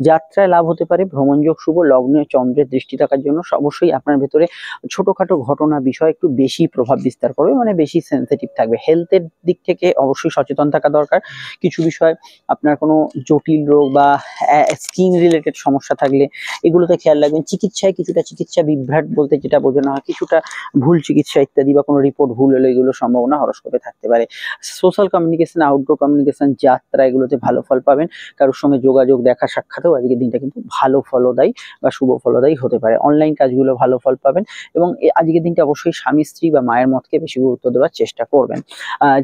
যাত্রায় লাভ হতে পারে, ভ্রমণযোগ শুভ, লগ্নে চন্দ্রের দৃষ্টি থাকার জন্য অবশ্যই আপনার ভেতরে ছোটখাটো ঘটনা বিষয় একটু বেশি প্রভাব বিস্তার করবে, মানে বেশি সেন্সিটিভ থাকবে। হেলথের দিক থেকে অবশ্যই সচেতন থাকা দরকার। কিছু বিষয় আপনার কোনো জটিল রোগ বা স্কিন রিলেটেড সমস্যা থাকলে এগুলোতে খেয়াল রাখবেন। চিকিৎসায় কিছুটা চিকিৎসা বিভ্রাট বলতে যেটা বোঝানো হয়, কিছুটা ভুল চিকিৎসা ইত্যাদি বা কোনো রিপোর্ট ভুল হলে এগুলো সম্ভাবনা হরোস্কোপে থাকতে পারে। সোশ্যাল কমিউনিকেশন, আউটডোর কমিউনিকেশন, যাত্রা এগুলোতে ভালো ফল পাবেন। কারোর সঙ্গে যোগাযোগ, দেখা সাক্ষাতেও আজকের দিনটা কিন্তু ভালো ফলদায়ী বা শুভ ফলদায়ী হতে পারে। অনলাইন কাজগুলো ভালো ফল পাবেন এবং আজকের দিনটা অবশ্যই স্বামী স্ত্রী বা মায়ের মতকে বেশি গুরুত্ব দেওয়ার চেষ্টা করবেন।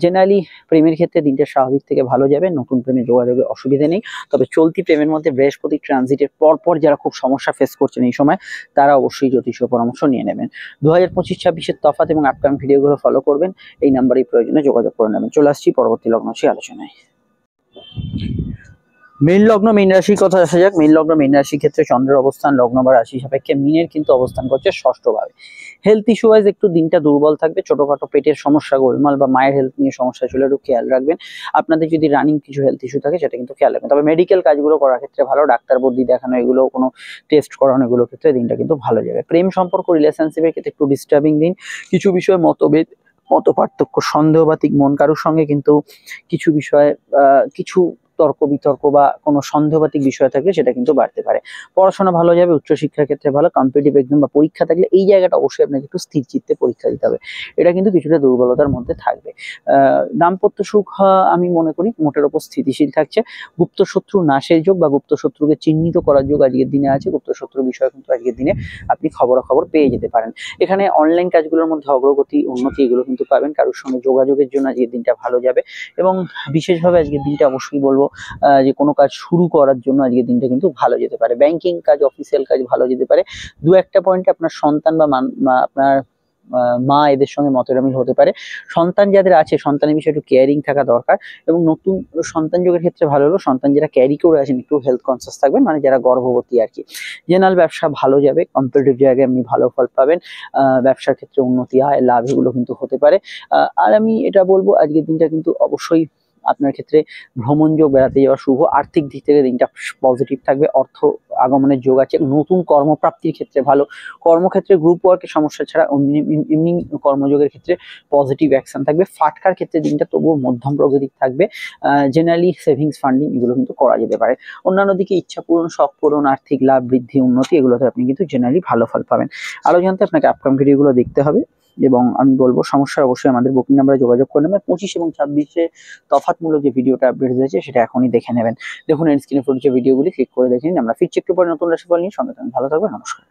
জেনারেলি প্রেমের ক্ষেত্রে দিনটা স্বাভাবিক থেকে ভালো যাবে, নতুন প্রেমে যোগাযোগে অসুবিধা নেই। তবে চলতি প্রেমের মধ্যে বৃহস্পতি ট্রানজিটের পরপর যারা খুব সমস্যা ফেস করছেন এই সময়, তারা অবশ্যই জ্যোতিষীয় পরামর্শ নিয়ে নেবেন। 2025-26-এর তফাৎ এবং আপকামিং ভিডিওগুলো ফলো করবেন। এই নাম্বারে প্রয়োজনে যোগাযোগ করে নেবেন। চলে আসছি পরবর্তী লগ্ন আলোচনায়। মীন লগ্ন, মীন রাশির কথা আসা যাক। মীন লগ্ন, মীন রাশির ক্ষেত্রে চন্দ্রের অবস্থান লগ্ন বা রাশি সাপেক্ষে মিনের কিন্তু অবস্থান করছে ষষ্ঠ ভাবে। হেলথ ইস্যু ওয়াইজ একটু দিনটা দুর্বল থাকবে, ছোটখাটো পেটের সমস্যা, গোলমাল বা মায়ের হেলথ নিয়ে সমস্যা চলে, একটু খেয়াল রাখবেন। আপনাদের যদি রানিং কিছু হেলথ ইস্যু থাকে সেটা কিন্তু খেয়াল রাখবেন। তবে মেডিকেল কাজগুলো করার ক্ষেত্রে ভালো, ডাক্তার বদ্যি দেখানো, এগুলো কোনো টেস্ট করানো, এগুলোর ক্ষেত্রে দিনটা কিন্তু ভালো যাবে। প্রেম সম্পর্ক, রিলেশনশিপের ক্ষেত্রে একটু ডিস্টার্বিং দিন। কিছু বিষয়ে মতভেদ, মত পার্থক্য, সন্দেহবাতিক মন কারোর সঙ্গে কিন্তু কিছু বিষয়ে কিছু তর্ক বিতর্ক বা কোনো সন্দেহবাতিক বিষয় থাকলে সেটা কিন্তু বাড়তে পারে। পড়াশোনা ভালো যাবে, উচ্চশিক্ষার ক্ষেত্রে ভালো। কম্পিটিটিভ এক্সাম বা পরীক্ষা থাকলে এই জায়গাটা অবশ্যই আপনাকে একটু স্থির চিত্তে পরীক্ষা দিতে হবে, এটা কিন্তু কিছুটা দুর্বলতার মধ্যে থাকবে। দাম্পত্য সুখ আমি মনে করি মোটের ওপর স্থিতিশীল থাকছে। গুপ্ত শত্রু নাশের যোগ বা গুপ্ত শত্রুকে চিহ্নিত করার যোগ আজকের দিনে আছে। গুপ্ত শত্রু বিষয়ে কিন্তু আজকের দিনে আপনি খবরাখবর পেয়ে যেতে পারেন। এখানে অনলাইন কাজগুলোর মধ্যে অগ্রগতি, উন্নতি এগুলো কিন্তু পাবেন। কারোর সঙ্গে যোগাযোগের জন্য আজকের দিনটা ভালো যাবে এবং বিশেষভাবে আজকের দিনটা অবশ্যই বলবো যে কোনো কাজ শুরু করার জন্য আজকের দিনটা কিন্তু ভালো যেতে পারে। ব্যাংকিং কাজ, অফিসিয়াল কাজ ভালো যেতে পারে। দু একটা পয়েন্টে আপনার সন্তান বা আপনার মা এদের সঙ্গে মতবিরোধ হতে পারে। সন্তান যাদের আছে, সন্তানের বিষয়ে একটু কেয়ারিং থাকা দরকার এবং নতুন সন্তান যোগের ক্ষেত্রে ভালো হলো সন্তান যারা ক্যারি করে আছেন একটু হেলথ কনসিয়াস থাকবেন, মানে যারা গর্ভবতী আর কি। জেনারেল ব্যবসা ভালো যাবে, কম্পিটিটিভ জায়গায় আপনি ভালো ফল পাবেন। ব্যবসার ক্ষেত্রে উন্নতি, আয়, লাভ এগুলো কিন্তু হতে পারে। আর আমি এটা বলবো আজকের দিনটা কিন্তু অবশ্যই আপনার ক্ষেত্রে ভ্রমণ যোগ, বেড়াতে যাওয়া শুভ। আর্থিক দিক থেকে দিনটা পজিটিভ থাকবে, অর্থ আগমনের যোগ আছে। নতুন কর্মপ্রাপ্তির ক্ষেত্রে ভালো, কর্মক্ষেত্রে গ্রুপ ওয়ার্কের সমস্যা ছাড়া এমনি কর্মযোগের ক্ষেত্রে পজিটিভ অ্যাকশন থাকবে। ফাটকার ক্ষেত্রে দিনটা তবুও মধ্যম প্রগতির থাকবে। জেনারেলি সেভিংস, ফান্ডিং এগুলো কিন্তু করা যেতে পারে। অন্যান্য দিকে ইচ্ছা পূরণ, শখ পূরণ, আর্থিক লাভ, বৃদ্ধি, উন্নতি এগুলোতে আপনি কিন্তু জেনারেলি ভালো ফল পাবেন। আরো জানতে আপনাকে আপকামিং ভিডিওগুলো দেখতে হবে এবং আমি বলবো সমস্যা অবশ্যই আমাদের বুকিং নাম্বারে যোগাযোগ করে নেবেন। 25 এবং 26-এ তফাৎমূলক যে ভিডিওটা আপডেট হয়েছে সেটা এখনই দেখে নেবেন। দেখুন এন্ড স্ক্রিনে যে ভিডিওগুলি ক্লিক করে দেখে নিন। আমরা ফিরছি একটু পরে নতুন রাশিফল নিয়ে। সঙ্গে থাকুন, ভালো থাকবেন, নমস্কার।